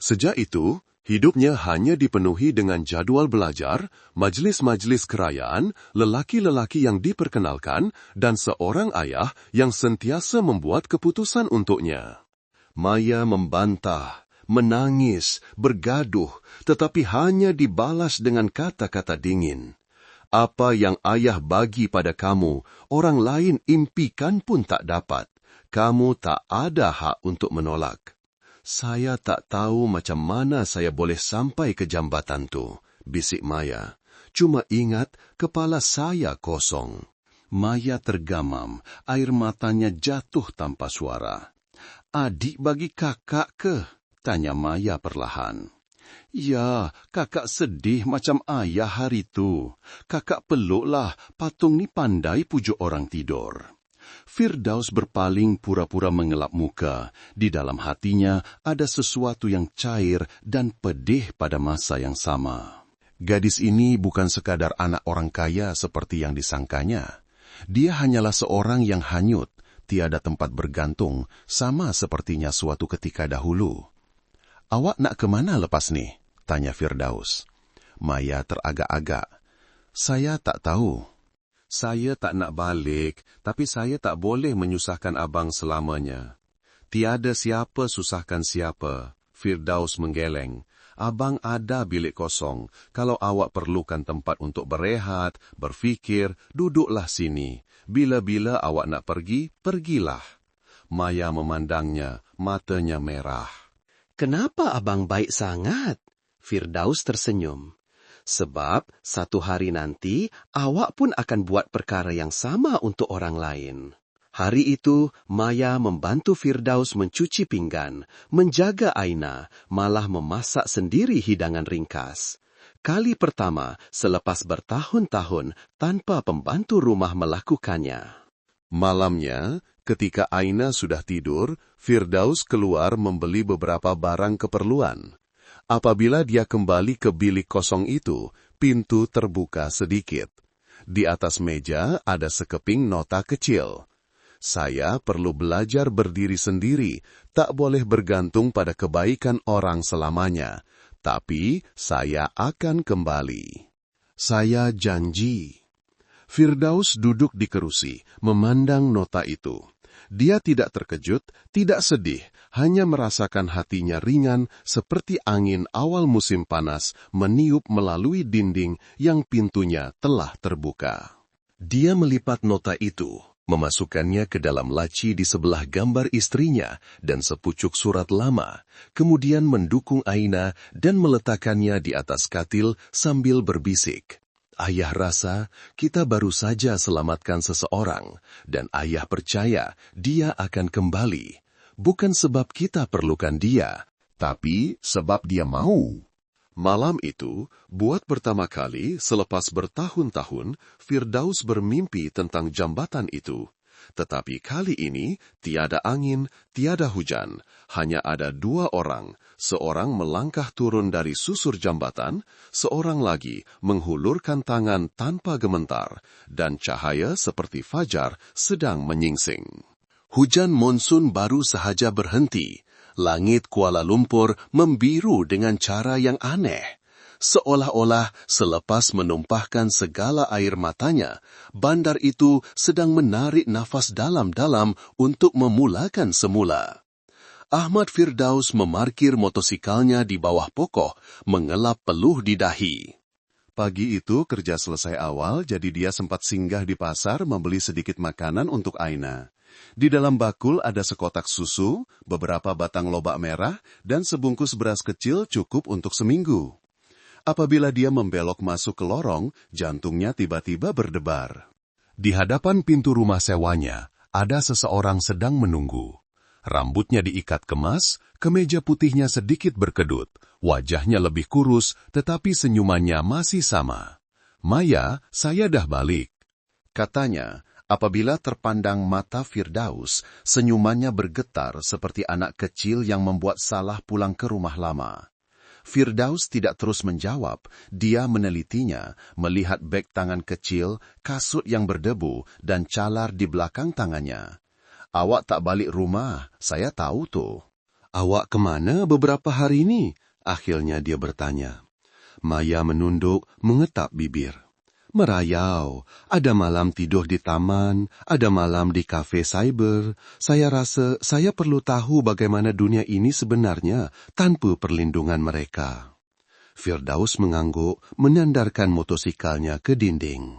Sejak itu, hidupnya hanya dipenuhi dengan jadwal belajar, majlis-majlis kerajaan, lelaki-lelaki yang diperkenalkan, dan seorang ayah yang sentiasa membuat keputusan untuknya. Maya membantah, menangis, bergaduh, tetapi hanya dibalas dengan kata-kata dingin. Apa yang ayah bagi pada kamu, orang lain impikan pun tak dapat. Kamu tak ada hak untuk menolak. Saya tak tahu macam mana saya boleh sampai ke jambatan tu, bisik Maya. Cuma ingat, kepala saya kosong. Maya tergamam, air matanya jatuh tanpa suara. Adik bagi kakak ke? Tanya Maya perlahan. Ya, kakak sedih macam ayah hari tu. Kakak peluklah, patung ni pandai pujuk orang tidur. Firdaus berpaling pura-pura mengelap muka. Di dalam hatinya ada sesuatu yang cair dan pedih pada masa yang sama. Gadis ini bukan sekadar anak orang kaya seperti yang disangkanya. Dia hanyalah seorang yang hanyut, tiada tempat bergantung, sama sepertinya suatu ketika dahulu. Awak nak ke mana lepas ni? Tanya Firdaus. Maya teragak-agak. Saya tak tahu. Saya tak nak balik, tapi saya tak boleh menyusahkan abang selamanya. Tiada siapa susahkan siapa. Firdaus menggeleng. Abang ada bilik kosong. Kalau awak perlukan tempat untuk berehat, berfikir, duduklah sini. Bila-bila awak nak pergi, pergilah. Maya memandangnya, matanya merah. Kenapa abang baik sangat? Firdaus tersenyum. Sebab satu hari nanti awak pun akan buat perkara yang sama untuk orang lain. Hari itu, Maya membantu Firdaus mencuci pinggan, menjaga Aina, malah memasak sendiri hidangan ringkas. Kali pertama selepas bertahun-tahun tanpa pembantu rumah melakukannya. Malamnya, ketika Aina sudah tidur, Firdaus keluar membeli beberapa barang keperluan. Apabila dia kembali ke bilik kosong itu, pintu terbuka sedikit. Di atas meja ada sekeping nota kecil. Saya perlu belajar berdiri sendiri, tak boleh bergantung pada kebaikan orang selamanya. Tapi saya akan kembali. Saya janji. Firdaus duduk di kerusi, memandang nota itu. Dia tidak terkejut, tidak sedih, hanya merasakan hatinya ringan seperti angin awal musim panas meniup melalui dinding yang pintunya telah terbuka. Dia melipat nota itu, memasukkannya ke dalam laci di sebelah gambar istrinya dan sepucuk surat lama, kemudian mendukung Aina dan meletakkannya di atas katil sambil berbisik. Ayah rasa kita baru saja selamatkan seseorang, dan ayah percaya dia akan kembali. Bukan sebab kita perlukan dia, tapi sebab dia mau. Malam itu, buat pertama kali selepas bertahun-tahun, Firdaus bermimpi tentang jambatan itu. Tetapi kali ini, tiada angin, tiada hujan. Hanya ada dua orang. Seorang melangkah turun dari susur jambatan, seorang lagi menghulurkan tangan tanpa gementar, dan cahaya seperti fajar sedang menyingsing. Hujan monsun baru sahaja berhenti. Langit Kuala Lumpur membiru dengan cara yang aneh. Seolah-olah selepas menumpahkan segala air matanya, bandar itu sedang menarik nafas dalam-dalam untuk memulakan semula. Ahmad Firdaus memarkir motosikalnya di bawah pokok, mengelap peluh di dahi. Pagi itu kerja selesai awal, jadi dia sempat singgah di pasar membeli sedikit makanan untuk Aina. Di dalam bakul ada sekotak susu, beberapa batang lobak merah, dan sebungkus beras kecil cukup untuk seminggu. Apabila dia membelok masuk ke lorong, jantungnya tiba-tiba berdebar. Di hadapan pintu rumah sewanya, ada seseorang sedang menunggu. Rambutnya diikat kemas, kemeja putihnya sedikit berkedut, wajahnya lebih kurus, tetapi senyumannya masih sama. Maya, saya dah balik. Katanya, apabila terpandang mata Firdaus, senyumannya bergetar seperti anak kecil yang membuat salah pulang ke rumah lama. Firdaus tidak terus menjawab, dia menelitinya, melihat beg tangan kecil, kasut yang berdebu, dan calar di belakang tangannya. Awak tak balik rumah, saya tahu tu. "Awak kemana beberapa hari ini?" Akhirnya dia bertanya. Maya menunduk, mengetap bibir. "Merayau, ada malam tidur di taman, ada malam di kafe cyber. Saya rasa saya perlu tahu bagaimana dunia ini sebenarnya tanpa perlindungan mereka." Firdaus mengangguk, menyandarkan motosikalnya ke dinding.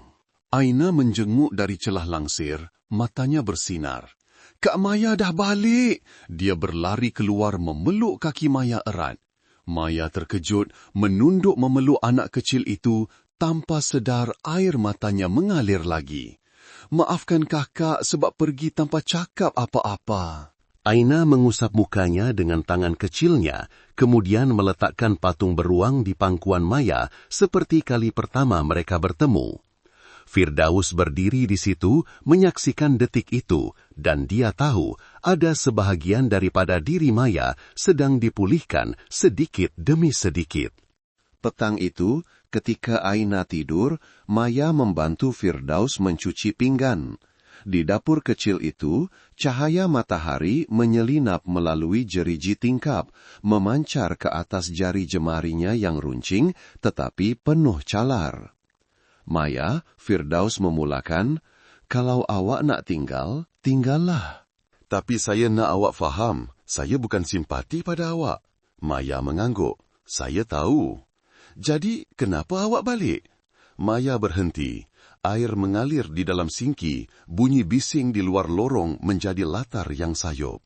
Aina menjenguk dari celah langsir, matanya bersinar. "Kak Maya dah balik!" Dia berlari keluar memeluk kaki Maya erat. Maya terkejut, menunduk memeluk anak kecil itu, tanpa sedar air matanya mengalir lagi. "Maafkan kakak sebab pergi tanpa cakap apa-apa." Aina mengusap mukanya dengan tangan kecilnya, kemudian meletakkan patung beruang di pangkuan Maya seperti kali pertama mereka bertemu. Firdaus berdiri di situ menyaksikan detik itu, dan dia tahu ada sebahagian daripada diri Maya sedang dipulihkan sedikit demi sedikit. Petang itu, ketika Aina tidur, Maya membantu Firdaus mencuci pinggan. Di dapur kecil itu, cahaya matahari menyelinap melalui jeriji tingkap, memancar ke atas jari jemarinya yang runcing tetapi penuh calar. "Maya," Firdaus memulakan, "kalau awak nak tinggal, tinggallah." "Tapi saya nak awak faham, saya bukan simpati pada awak." Maya mengangguk. "Saya tahu." "Jadi, kenapa awak balik?" Maya berhenti. Air mengalir di dalam singki, bunyi bising di luar lorong menjadi latar yang sayup.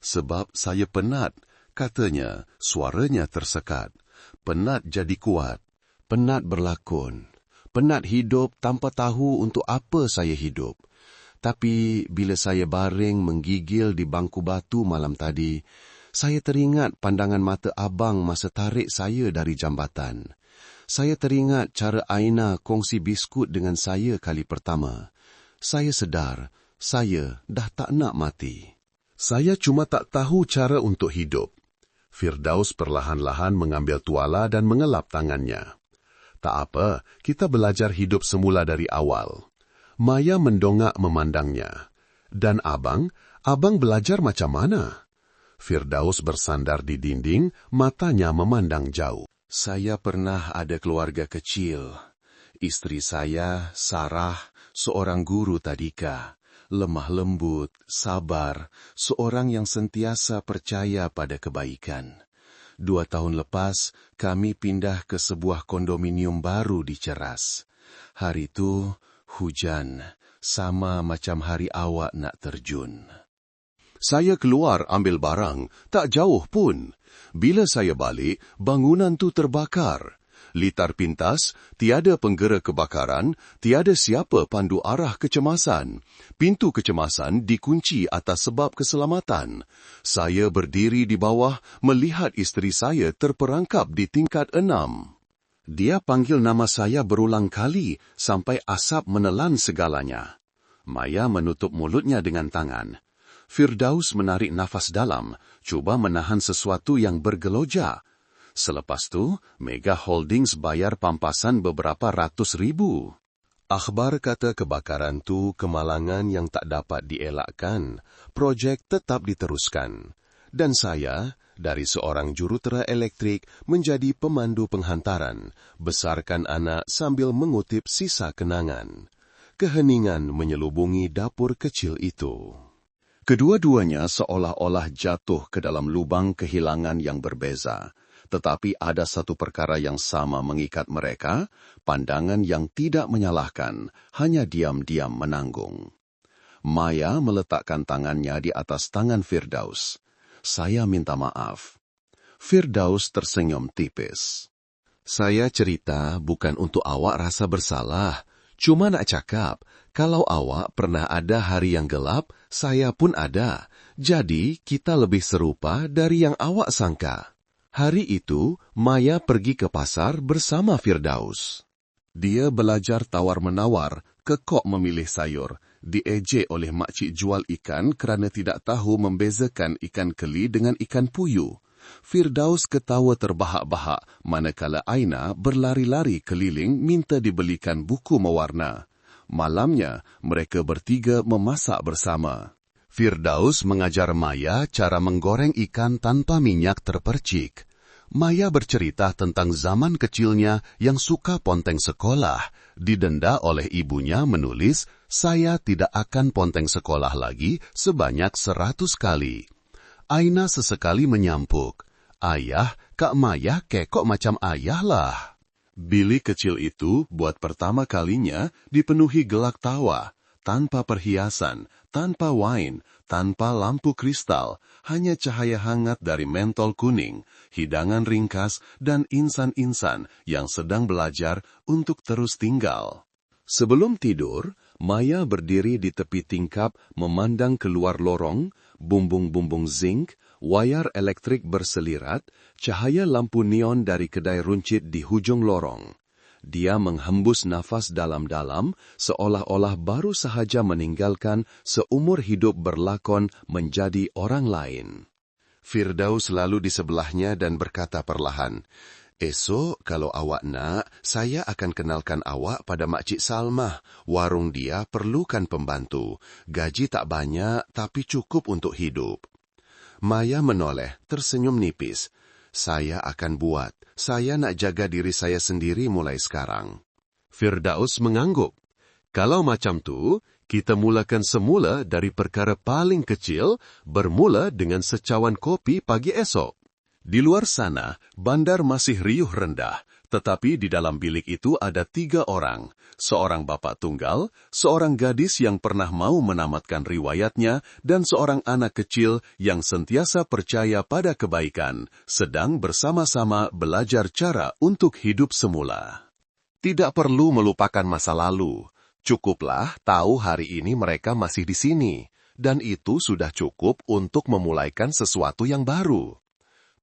"Sebab saya penat," katanya, suaranya tersekat. "Penat jadi kuat, penat berlakon, penat hidup tanpa tahu untuk apa saya hidup. Tapi bila saya baring menggigil di bangku batu malam tadi, saya teringat pandangan mata abang masa tarik saya dari jambatan. Saya teringat cara Aina kongsi biskut dengan saya kali pertama. Saya sedar, saya dah tak nak mati. Saya cuma tak tahu cara untuk hidup." Firdaus perlahan-lahan mengambil tuala dan mengelap tangannya. "Tak apa, kita belajar hidup semula dari awal." Maya mendongak memandangnya. "Dan abang belajar macam mana?" Firdaus bersandar di dinding, matanya memandang jauh. "Saya pernah ada keluarga kecil. Istri saya, Sarah, seorang guru tadika. Lemah lembut, sabar, seorang yang sentiasa percaya pada kebaikan. 2 tahun lepas, kami pindah ke sebuah kondominium baru di Ceras. Hari itu, hujan, sama macam hari awak nak terjun. Saya keluar ambil barang, tak jauh pun. Bila saya balik, bangunan tu terbakar. Litar pintas, tiada penggera kebakaran, tiada siapa pandu arah kecemasan. Pintu kecemasan dikunci atas sebab keselamatan. Saya berdiri di bawah, melihat isteri saya terperangkap di tingkat 6. Dia panggil nama saya berulang kali, sampai asap menelan segalanya." Maya menutup mulutnya dengan tangan. Firdaus menarik nafas dalam, cuba menahan sesuatu yang bergeloja. Selepas tu, Mega Holdings bayar pampasan beberapa ratus ribu. Akhbar kata kebakaran tu kemalangan yang tak dapat dielakkan. Projek tetap diteruskan. Dan saya, dari seorang jurutera elektrik menjadi pemandu penghantaran, besarkan anak sambil mengutip sisa kenangan. Keheningan menyelubungi dapur kecil itu. Kedua-duanya seolah-olah jatuh ke dalam lubang kehilangan yang berbeza. Tetapi ada satu perkara yang sama mengikat mereka, pandangan yang tidak menyalahkan, hanya diam-diam menanggung. Maya meletakkan tangannya di atas tangan Firdaus. "Saya minta maaf." Firdaus tersenyum tipis. "Saya cerita bukan untuk awak rasa bersalah. Cuma nak cakap, kalau awak pernah ada hari yang gelap, saya pun ada. Jadi, kita lebih serupa dari yang awak sangka." Hari itu, Maya pergi ke pasar bersama Firdaus. Dia belajar tawar-menawar, kekok memilih sayur, diejek oleh makcik jual ikan kerana tidak tahu membezakan ikan keli dengan ikan puyuh. Firdaus ketawa terbahak-bahak manakala Aina berlari-lari keliling minta dibelikan buku mewarna. Malamnya, mereka bertiga memasak bersama. Firdaus mengajar Maya cara menggoreng ikan tanpa minyak terpercik. Maya bercerita tentang zaman kecilnya yang suka ponteng sekolah, didenda oleh ibunya menulis, "Saya tidak akan ponteng sekolah lagi sebanyak 100 kali." Aina sesekali menyampuk, "Ayah, Kak Maya kekok macam ayah lah." Bilik kecil itu buat pertama kalinya dipenuhi gelak tawa, tanpa perhiasan, tanpa wine, tanpa lampu kristal, hanya cahaya hangat dari mentol kuning, hidangan ringkas, dan insan-insan yang sedang belajar untuk terus tinggal. Sebelum tidur, Maya berdiri di tepi tingkap memandang keluar lorong, bumbung-bumbung zinc, wayar elektrik berselirat, cahaya lampu neon dari kedai runcit di hujung lorong. Dia menghembus nafas dalam-dalam, seolah-olah baru sahaja meninggalkan seumur hidup berlakon menjadi orang lain. Firdaus lalu di sebelahnya dan berkata perlahan, "Esok kalau awak nak, saya akan kenalkan awak pada Makcik Salmah. Warung dia perlukan pembantu. Gaji tak banyak, tapi cukup untuk hidup." Maya menoleh, tersenyum nipis. "Saya akan buat. Saya nak jaga diri saya sendiri mulai sekarang." Firdaus mengangguk. "Kalau macam tu, kita mulakan semula dari perkara paling kecil, bermula dengan secawan kopi pagi esok." Di luar sana, bandar masih riuh rendah, tetapi di dalam bilik itu ada 3 orang, seorang bapak tunggal, seorang gadis yang pernah mau menamatkan riwayatnya, dan seorang anak kecil yang sentiasa percaya pada kebaikan, sedang bersama-sama belajar cara untuk hidup semula. Tidak perlu melupakan masa lalu, cukuplah tahu hari ini mereka masih di sini, dan itu sudah cukup untuk memulaikan sesuatu yang baru.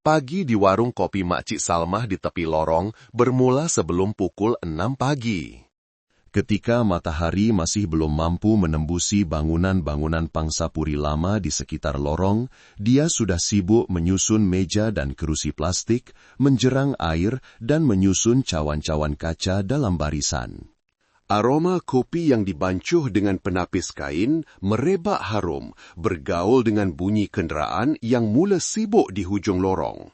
Pagi di warung kopi Makcik Salmah di tepi lorong bermula sebelum pukul 6 pagi. Ketika matahari masih belum mampu menembusi bangunan-bangunan pangsapuri lama di sekitar lorong, dia sudah sibuk menyusun meja dan kerusi plastik, menjerang air, dan menyusun cawan-cawan kaca dalam barisan. Aroma kopi yang dibancuh dengan penapis kain merebak harum, bergaul dengan bunyi kenderaan yang mula sibuk di hujung lorong.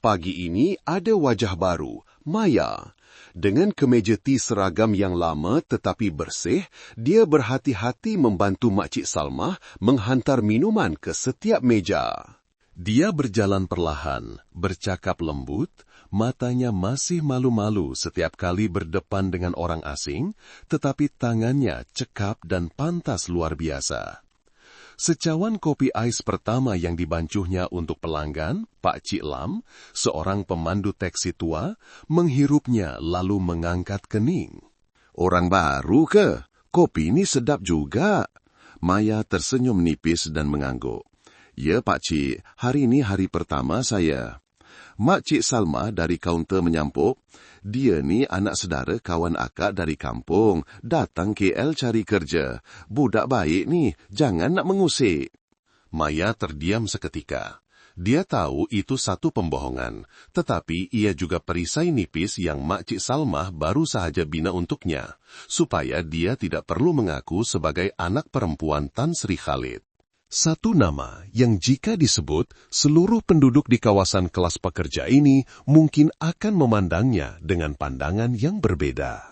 Pagi ini ada wajah baru, Maya. Dengan kemeja tea seragam yang lama tetapi bersih, dia berhati-hati membantu Makcik Salmah menghantar minuman ke setiap meja. Dia berjalan perlahan, bercakap lembut, matanya masih malu-malu setiap kali berdepan dengan orang asing, tetapi tangannya cekap dan pantas luar biasa. Secawan kopi ais pertama yang dibancuhnya untuk pelanggan, Pak Cik Lam, seorang pemandu teksi tua, menghirupnya lalu mengangkat kening. "Orang baru ke? Kopi ini sedap juga." Maya tersenyum nipis dan mengangguk. "Ya, Pak Cik, hari ini hari pertama saya." Makcik Salma dari kaunter menyampuk, "Dia ni anak saudara kawan akak dari kampung, datang KL cari kerja. Budak baik ni, jangan nak mengusik." Maya terdiam seketika. Dia tahu itu satu pembohongan, tetapi ia juga perisai nipis yang Makcik Salma baru sahaja bina untuknya, supaya dia tidak perlu mengaku sebagai anak perempuan Tan Sri Khalid. Satu nama yang jika disebut, seluruh penduduk di kawasan kelas pekerja ini mungkin akan memandangnya dengan pandangan yang berbeda.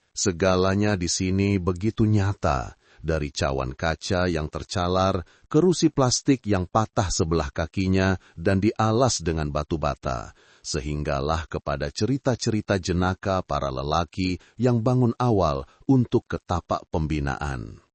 Segalanya di sini begitu nyata, dari cawan kaca yang tercalar, kerusi plastik yang patah sebelah kakinya dan dialas dengan batu bata, sehinggalah kepada cerita-cerita jenaka para lelaki yang bangun awal untuk ke tapak pembinaan.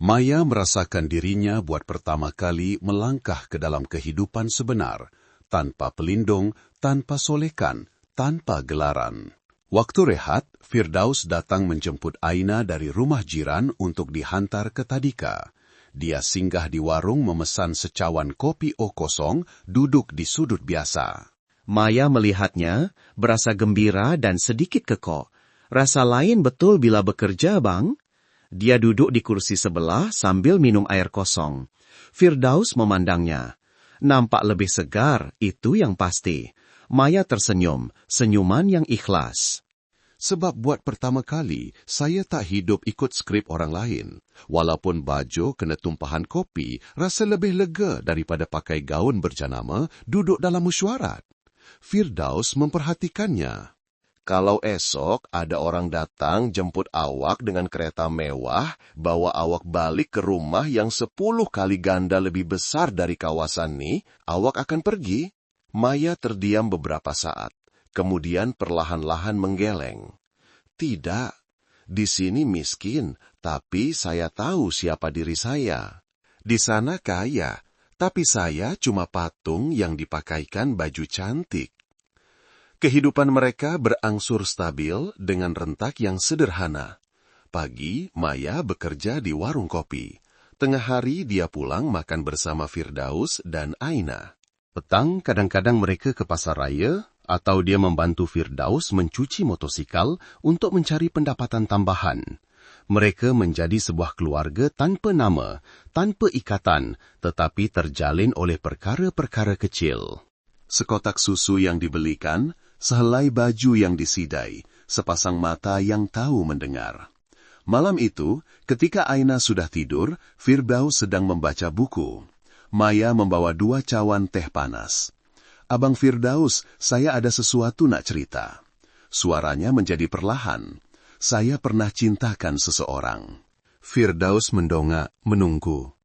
Maya merasakan dirinya buat pertama kali melangkah ke dalam kehidupan sebenar, tanpa pelindung, tanpa solekan, tanpa gelaran. Waktu rehat, Firdaus datang menjemput Aina dari rumah jiran untuk dihantar ke Tadika. Dia singgah di warung memesan secawan kopi kosong, duduk di sudut biasa. Maya melihatnya, berasa gembira dan sedikit kekok. "Rasa lain betul bila bekerja, Bang?" Dia duduk di kursi sebelah sambil minum air kosong. Firdaus memandangnya. Nampak lebih segar, itu yang pasti. Maya tersenyum, senyuman yang ikhlas. Sebab buat pertama kali, saya tak hidup ikut skrip orang lain. Walaupun baju kena tumpahan kopi, rasa lebih lega daripada pakai gaun berjenama duduk dalam mesyuarat. Firdaus memperhatikannya. Kalau esok ada orang datang jemput awak dengan kereta mewah, bawa awak balik ke rumah yang 10 kali ganda lebih besar dari kawasan ni, awak akan pergi? Maya terdiam beberapa saat. Kemudian perlahan-lahan menggeleng. Tidak, di sini miskin, tapi saya tahu siapa diri saya. Di sana kaya, tapi saya cuma patung yang dipakaikan baju cantik. Kehidupan mereka berangsur stabil dengan rentak yang sederhana. Pagi, Maya bekerja di warung kopi. Tengah hari dia pulang makan bersama Firdaus dan Aina. Petang kadang-kadang mereka ke pasar raya, atau dia membantu Firdaus mencuci motosikal untuk mencari pendapatan tambahan. Mereka menjadi sebuah keluarga tanpa nama, tanpa ikatan, tetapi terjalin oleh perkara-perkara kecil. Sekotak susu yang dibelikan, sehelai baju yang disidai, sepasang mata yang tahu mendengar. Malam itu, ketika Aina sudah tidur, Firdaus sedang membaca buku. Maya membawa 2 cawan teh panas. Abang Firdaus, saya ada sesuatu nak cerita. Suaranya menjadi perlahan. Saya pernah cintakan seseorang. Firdaus mendongak, menunggu.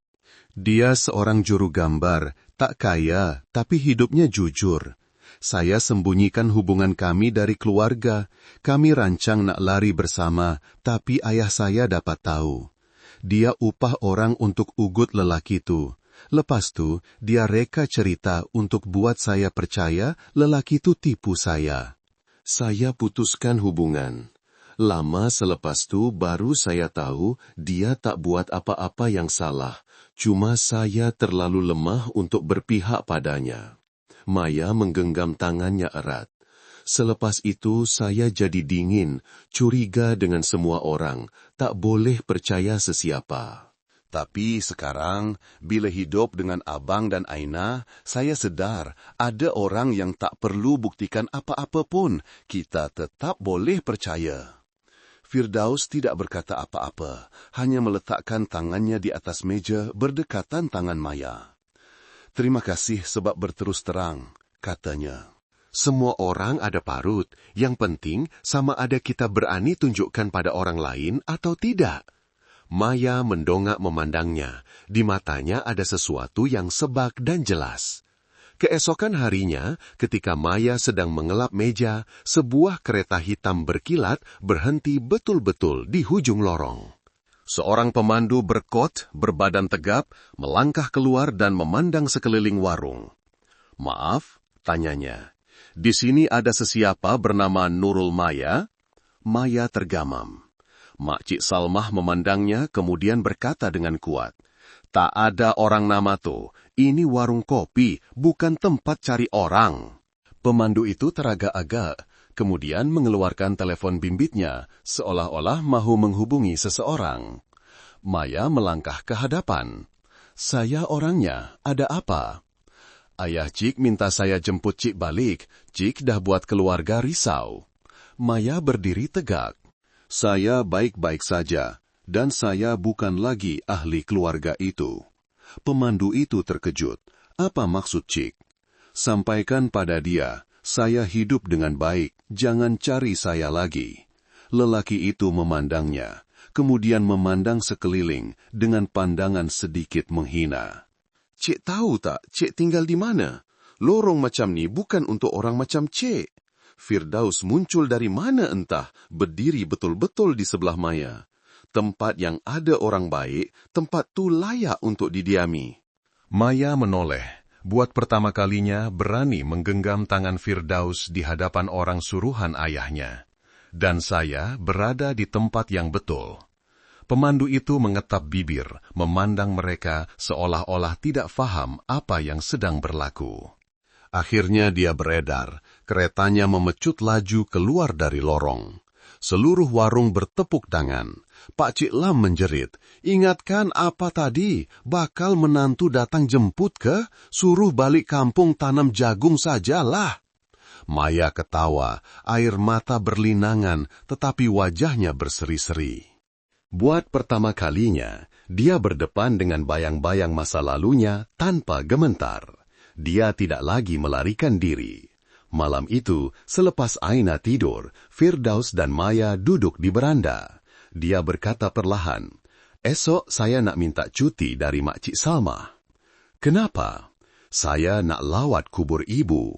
Dia seorang juru gambar, tak kaya, tapi hidupnya jujur. Saya sembunyikan hubungan kami dari keluarga. Kami rancang nak lari bersama, tapi ayah saya dapat tahu. Dia upah orang untuk ugut lelaki itu. Lepas tu, dia reka cerita untuk buat saya percaya lelaki itu tipu saya. Saya putuskan hubungan. Lama selepas tu baru saya tahu dia tak buat apa-apa yang salah. Cuma saya terlalu lemah untuk berpihak padanya. Maya menggenggam tangannya erat. Selepas itu saya jadi dingin, curiga dengan semua orang, tak boleh percaya sesiapa. Tapi sekarang, bila hidup dengan Abang dan Aina, saya sedar ada orang yang tak perlu buktikan apa-apa pun, kita tetap boleh percaya. Firdaus tidak berkata apa-apa, hanya meletakkan tangannya di atas meja berdekatan tangan Maya. Terima kasih sebab berterus terang, katanya. Semua orang ada parut, yang penting sama ada kita berani tunjukkan pada orang lain atau tidak. Maya mendongak memandangnya, di matanya ada sesuatu yang sebak dan jelas. Keesokan harinya, ketika Maya sedang mengelap meja, sebuah kereta hitam berkilat berhenti betul-betul di hujung lorong. Seorang pemandu berkot, berbadan tegap, melangkah keluar dan memandang sekeliling warung. Maaf, tanyanya. Di sini ada sesiapa bernama Nurul Maya? Maya tergamam. Makcik Salmah memandangnya kemudian berkata dengan kuat, tak ada orang nama tu, ini warung kopi, bukan tempat cari orang. Pemandu itu teragak-agak, kemudian mengeluarkan telepon bimbitnya, seolah-olah mahu menghubungi seseorang. Maya melangkah ke hadapan. Saya orangnya, ada apa? Ayah Cik minta saya jemput Cik balik, Cik dah buat keluarga risau. Maya berdiri tegak. Saya baik-baik saja, dan saya bukan lagi ahli keluarga itu. Pemandu itu terkejut. Apa maksud Cik? Sampaikan pada dia, saya hidup dengan baik, jangan cari saya lagi. Lelaki itu memandangnya, kemudian memandang sekeliling dengan pandangan sedikit menghina. Cik tahu tak, Cik tinggal di mana? Lorong macam ni bukan untuk orang macam Cik. Firdaus muncul dari mana entah, berdiri betul-betul di sebelah Maya. Tempat yang ada orang baik, tempat tu layak untuk didiami. Maya menoleh. Buat pertama kalinya berani menggenggam tangan Firdaus di hadapan orang suruhan ayahnya. Dan saya berada di tempat yang betul. Pemandu itu mengetap bibir, memandang mereka seolah-olah tidak faham apa yang sedang berlaku. Akhirnya dia beredar, keretanya memecut laju keluar dari lorong. Seluruh warung bertepuk tangan. Pak Cik Lam menjerit, ingatkan apa tadi, bakal menantu datang jemput ke, suruh balik kampung tanam jagung sajalah. Maya ketawa, air mata berlinangan, tetapi wajahnya berseri-seri. Buat pertama kalinya, dia berdepan dengan bayang-bayang masa lalunya tanpa gementar. Dia tidak lagi melarikan diri. Malam itu, selepas Aina tidur, Firdaus dan Maya duduk di beranda. Dia berkata perlahan, "Esok saya nak minta cuti dari Makcik Salma." "Kenapa?" "Saya nak lawat kubur ibu."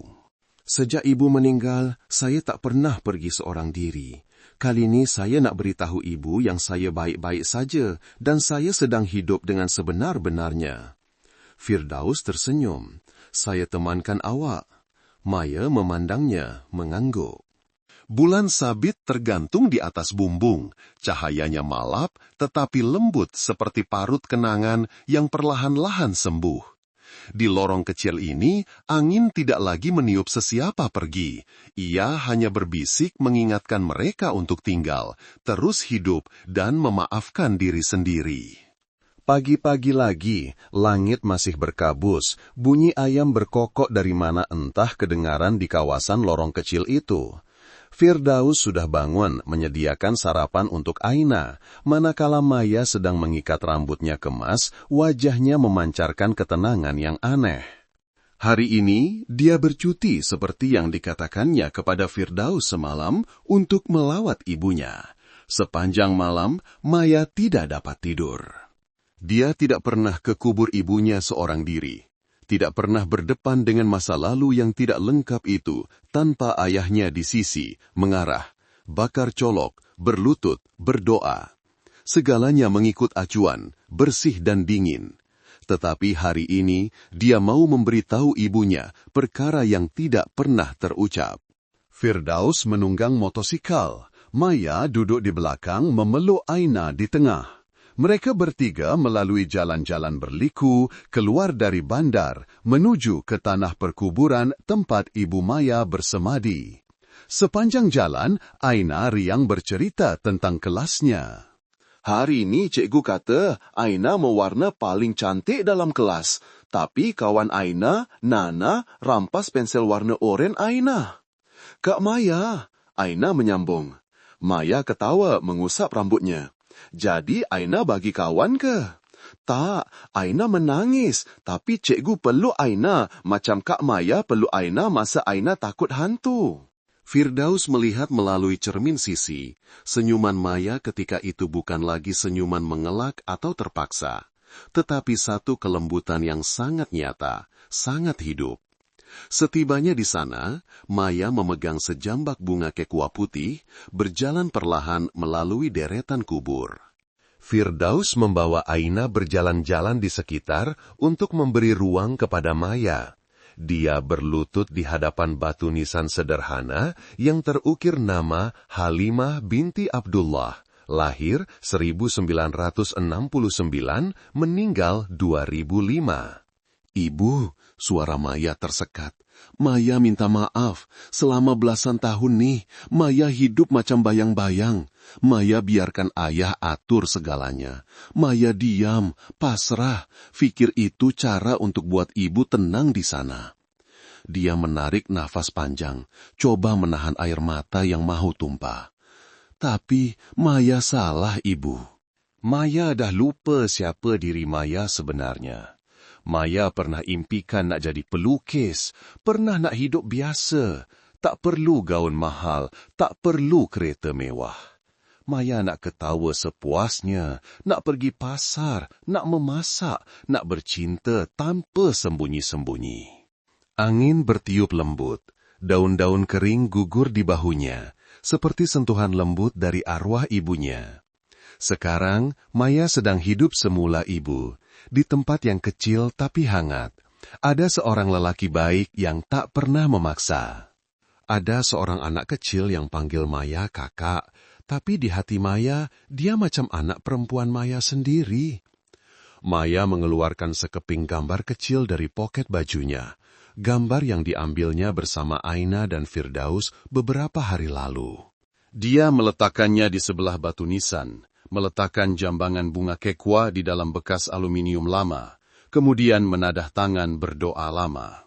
"Sejak ibu meninggal, saya tak pernah pergi seorang diri. Kali ini saya nak beritahu ibu yang saya baik-baik saja dan saya sedang hidup dengan sebenar-benarnya." Firdaus tersenyum. "Saya temankan awak." Maya memandangnya, mengangguk. Bulan sabit tergantung di atas bumbung. Cahayanya malap, tetapi lembut seperti parut kenangan yang perlahan-lahan sembuh. Di lorong kecil ini, angin tidak lagi meniup sesiapa pergi. Ia hanya berbisik mengingatkan mereka untuk tinggal, terus hidup, dan memaafkan diri sendiri. Pagi-pagi lagi, langit masih berkabus, bunyi ayam berkokok dari mana entah kedengaran di kawasan lorong kecil itu. Firdaus sudah bangun menyediakan sarapan untuk Aina, manakala Maya sedang mengikat rambutnya kemas, wajahnya memancarkan ketenangan yang aneh. Hari ini, dia bercuti seperti yang dikatakannya kepada Firdaus semalam untuk melawat ibunya. Sepanjang malam, Maya tidak dapat tidur. Dia tidak pernah ke kubur ibunya seorang diri. Tidak pernah berdepan dengan masa lalu yang tidak lengkap itu, tanpa ayahnya di sisi, mengarah, bakar colok, berlutut, berdoa. Segalanya mengikut acuan, bersih dan dingin. Tetapi hari ini, dia mau memberitahu ibunya perkara yang tidak pernah terucap. Firdaus menunggang motosikal. Maya duduk di belakang memeluk Aina di tengah. Mereka bertiga melalui jalan-jalan berliku, keluar dari bandar, menuju ke tanah perkuburan tempat Ibu Maya bersemadi. Sepanjang jalan, Aina riang bercerita tentang kelasnya. "Hari ini cikgu kata Aina mewarna paling cantik dalam kelas, tapi kawan Aina, Nana, rampas pensel warna oranye Aina." "Kak Maya," Aina menyambung. Maya ketawa mengusap rambutnya. "Jadi Aina bagi kawan ke?" "Tak, Aina menangis, tapi cikgu peluk Aina macam Kak Maya peluk Aina masa Aina takut hantu." Firdaus melihat melalui cermin sisi. Senyuman Maya ketika itu bukan lagi senyuman mengelak atau terpaksa, tetapi satu kelembutan yang sangat nyata, sangat hidup. Setibanya di sana, Maya memegang sejambak bunga kekua putih, berjalan perlahan melalui deretan kubur. Firdaus membawa Aina berjalan-jalan di sekitar untuk memberi ruang kepada Maya. Dia berlutut di hadapan batu nisan sederhana yang terukir nama Halimah binti Abdullah, lahir 1969, meninggal 2005. "Ibu," suara Maya tersekat. "Maya minta maaf. Selama belasan tahun nih, Maya hidup macam bayang-bayang. Maya biarkan ayah atur segalanya. Maya diam, pasrah. Fikir itu cara untuk buat ibu tenang di sana." Dia menarik nafas panjang, coba menahan air mata yang mahu tumpah. "Tapi Maya salah, Ibu." Maya dah lupa siapa diri Maya sebenarnya. Maya pernah impikan nak jadi pelukis, pernah nak hidup biasa, tak perlu gaun mahal, tak perlu kereta mewah. Maya nak ketawa sepuasnya, nak pergi pasar, nak memasak, nak bercinta tanpa sembunyi-sembunyi. Angin bertiup lembut, daun-daun kering gugur di bahunya, seperti sentuhan lembut dari arwah ibunya. Sekarang, Maya sedang hidup semula ibu, di tempat yang kecil tapi hangat. Ada seorang lelaki baik yang tak pernah memaksa. Ada seorang anak kecil yang panggil Maya kakak, tapi di hati Maya, dia macam anak perempuan Maya sendiri. Maya mengeluarkan sekeping gambar kecil dari poket bajunya, gambar yang diambilnya bersama Aina dan Firdaus beberapa hari lalu. Dia meletakkannya di sebelah batu nisan, meletakkan jambangan bunga kekwa di dalam bekas aluminium lama, kemudian menadah tangan berdoa lama.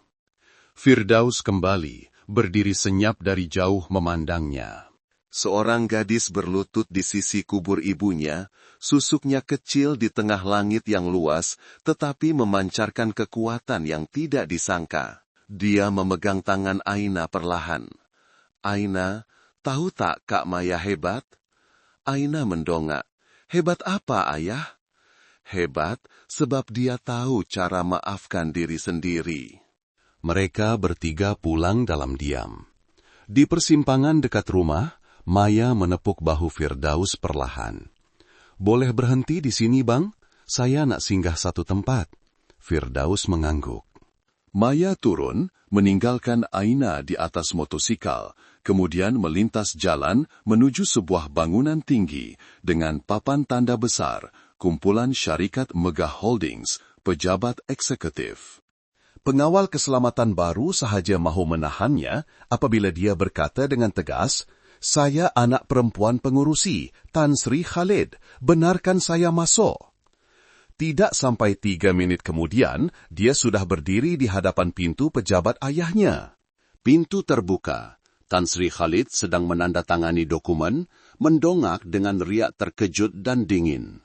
Firdaus kembali, berdiri senyap dari jauh memandangnya. Seorang gadis berlutut di sisi kubur ibunya, susuknya kecil di tengah langit yang luas, tetapi memancarkan kekuatan yang tidak disangka. Dia memegang tangan Aina perlahan. Aina, tahu tak Kak Maya hebat? Aina mendongak. Hebat apa, Ayah? Hebat sebab dia tahu cara maafkan diri sendiri. Mereka bertiga pulang dalam diam. Di persimpangan dekat rumah, Maya menepuk bahu Firdaus perlahan. Boleh berhenti di sini, Bang? Saya nak singgah satu tempat. Firdaus mengangguk. Maya turun, meninggalkan Aina di atas motosikal, kemudian melintas jalan menuju sebuah bangunan tinggi dengan papan tanda besar, kumpulan syarikat Megah Holdings, pejabat eksekutif. Pengawal keselamatan baru sahaja mahu menahannya apabila dia berkata dengan tegas, "Saya anak perempuan pengurusi, Tan Sri Khalid, benarkan saya masuk." Tidak sampai 3 minit kemudian, dia sudah berdiri di hadapan pintu pejabat ayahnya. Pintu terbuka. Tan Sri Khalid sedang menandatangani dokumen, mendongak dengan riak terkejut dan dingin.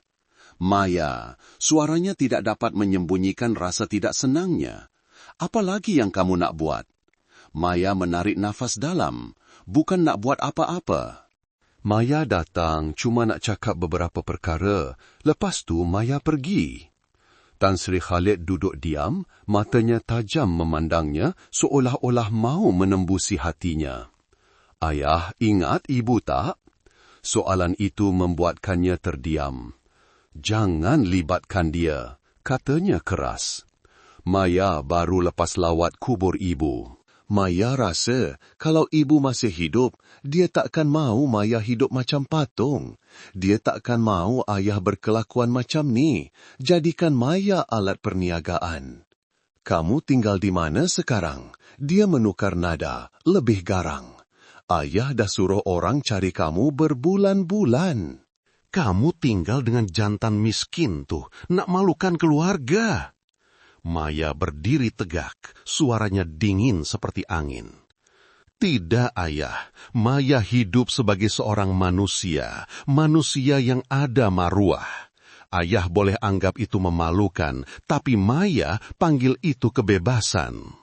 Maya, suaranya tidak dapat menyembunyikan rasa tidak senangnya. Apa lagi yang kamu nak buat? Maya menarik nafas dalam, bukan nak buat apa-apa. Maya datang cuma nak cakap beberapa perkara, lepas tu Maya pergi. Tan Sri Khalid duduk diam, matanya tajam memandangnya seolah-olah mau menembusi hatinya. Ayah ingat ibu tak? Soalan itu membuatkannya terdiam. Jangan libatkan dia, katanya keras. Maya baru lepas lawat kubur ibu. Maya rasa kalau ibu masih hidup, dia takkan mahu Maya hidup macam patung. Dia takkan mahu ayah berkelakuan macam ni. Jadikan Maya alat perniagaan. Kamu tinggal di mana sekarang? Dia menukar nada, lebih garang. Ayah dah suruh orang cari kamu berbulan-bulan. Kamu tinggal dengan jantan miskin tuh, nak malukan keluarga. Maya berdiri tegak, suaranya dingin seperti angin. Tidak, Ayah. Maya hidup sebagai seorang manusia yang ada maruah. Ayah boleh anggap itu memalukan, tapi Maya panggil itu kebebasan.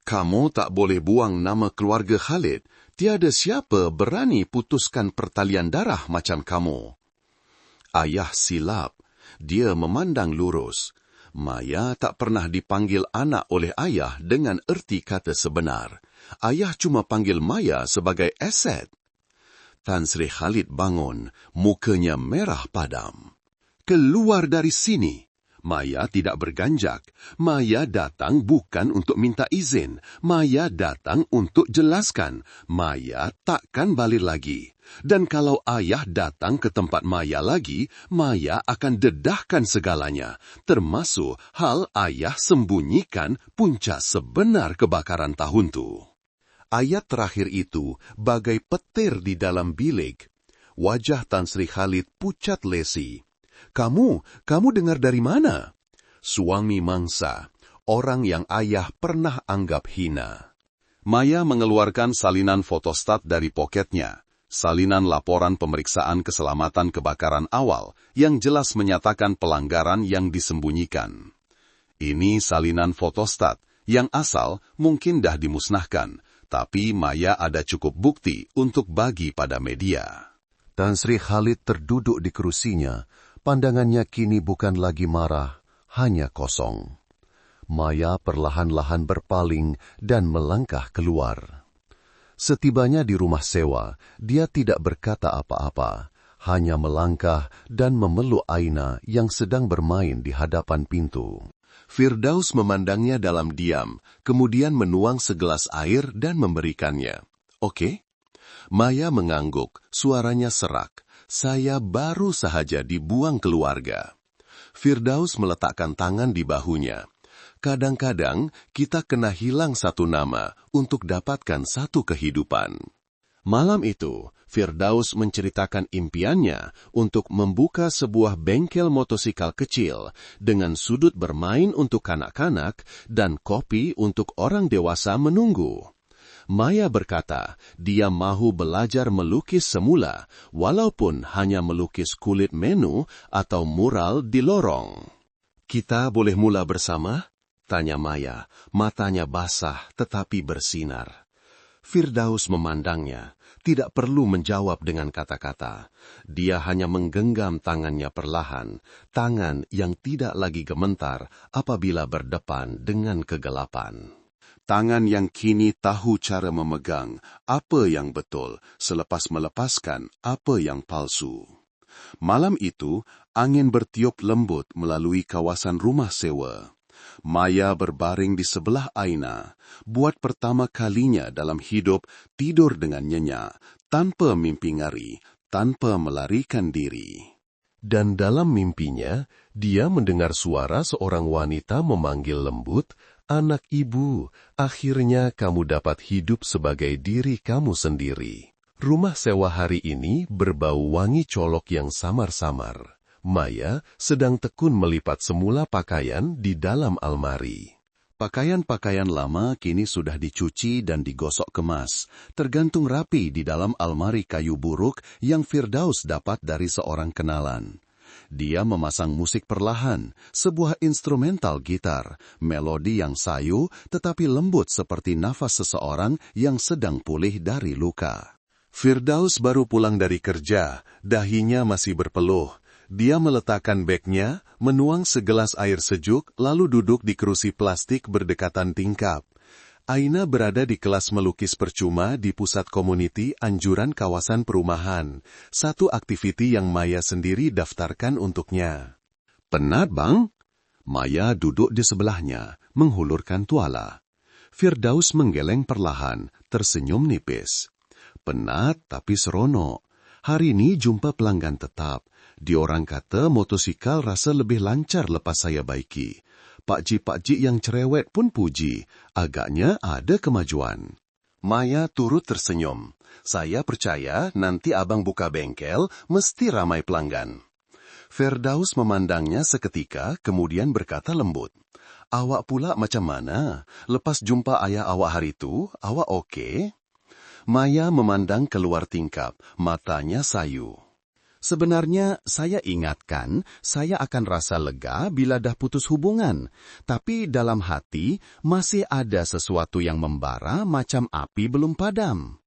Kamu tak boleh buang nama keluarga Khalid. Tiada siapa berani putuskan pertalian darah macam kamu. Ayah silap. Dia memandang lurus. Maya tak pernah dipanggil anak oleh ayah dengan erti kata sebenar. Ayah cuma panggil Maya sebagai aset. Tan Sri Khalid bangun, mukanya merah padam. Keluar dari sini. Maya tidak berganjak. Maya datang bukan untuk minta izin. Maya datang untuk jelaskan. Maya takkan balik lagi. Dan kalau ayah datang ke tempat Maya lagi, Maya akan dedahkan segalanya, termasuk hal ayah sembunyikan punca sebenar kebakaran tahun tu. Ayat terakhir itu bagai petir di dalam bilik. Wajah Tan Sri Khalid pucat lesi. Kamu dengar dari mana? Suami mangsa, orang yang ayah pernah anggap hina. Maya mengeluarkan salinan fotostat dari poketnya. Salinan laporan pemeriksaan keselamatan kebakaran awal yang jelas menyatakan pelanggaran yang disembunyikan. Ini salinan fotostat yang asal mungkin dah dimusnahkan, tapi Maya ada cukup bukti untuk bagi pada media. Tan Sri Khalid terduduk di kerusinya, pandangannya kini bukan lagi marah, hanya kosong. Maya perlahan-lahan berpaling dan melangkah keluar. Setibanya di rumah sewa, dia tidak berkata apa-apa, hanya melangkah dan memeluk Aina yang sedang bermain di hadapan pintu. Firdaus memandangnya dalam diam, kemudian menuang segelas air dan memberikannya. Oke? Maya mengangguk, suaranya serak. Saya baru sahaja dibuang keluarga. Firdaus meletakkan tangan di bahunya. Kadang-kadang kita kena hilang satu nama untuk dapatkan satu kehidupan. Malam itu, Firdaus menceritakan impiannya untuk membuka sebuah bengkel motosikal kecil dengan sudut bermain untuk kanak-kanak dan kopi untuk orang dewasa menunggu. Maya berkata, dia mahu belajar melukis semula, walaupun hanya melukis kulit menu atau mural di lorong. Kita boleh mula bersama? Tanya Maya, matanya basah tetapi bersinar. Firdaus memandangnya, tidak perlu menjawab dengan kata-kata. Dia hanya menggenggam tangannya perlahan, tangan yang tidak lagi gemetar apabila berdepan dengan kegelapan. Tangan yang kini tahu cara memegang apa yang betul selepas melepaskan apa yang palsu. Malam itu, angin bertiup lembut melalui kawasan rumah sewa. Maya berbaring di sebelah Aina, buat pertama kalinya dalam hidup tidur dengan nyenyak, tanpa mimpi ngari, tanpa melarikan diri. Dan dalam mimpinya, dia mendengar suara seorang wanita memanggil lembut, "Anak ibu, akhirnya kamu dapat hidup sebagai diri kamu sendiri." Rumah sewa hari ini berbau wangi colok yang samar-samar. Maya sedang tekun melipat semula pakaian di dalam almari. Pakaian-pakaian lama kini sudah dicuci dan digosok kemas, tergantung rapi di dalam almari kayu buruk yang Firdaus dapat dari seorang kenalan. Dia memasang musik perlahan, sebuah instrumental gitar, melodi yang sayu tetapi lembut seperti nafas seseorang yang sedang pulih dari luka. Firdaus baru pulang dari kerja, dahinya masih berpeluh. Dia meletakkan bagnya, menuang segelas air sejuk, lalu duduk di kerusi plastik berdekatan tingkap. Aina berada di kelas melukis percuma di pusat komuniti anjuran kawasan perumahan, satu aktiviti yang Maya sendiri daftarkan untuknya. "Penat, Bang?" Maya duduk di sebelahnya, menghulurkan tuala. Firdaus menggeleng perlahan, tersenyum nipis. "Penat tapi seronok. Hari ini jumpa pelanggan tetap. Diorang kata motosikal rasa lebih lancar lepas saya baiki. Pakcik-pakcik yang cerewet pun puji. Agaknya ada kemajuan." Maya turut tersenyum. "Saya percaya nanti abang buka bengkel, mesti ramai pelanggan." Firdaus memandangnya seketika, kemudian berkata lembut, "Awak pula macam mana? Lepas jumpa ayah awak hari itu, awak okey?" Maya memandang keluar tingkap, matanya sayu. "Sebenarnya saya ingatkan, saya akan rasa lega bila dah putus hubungan. Tapi dalam hati masih ada sesuatu yang membara macam api belum padam."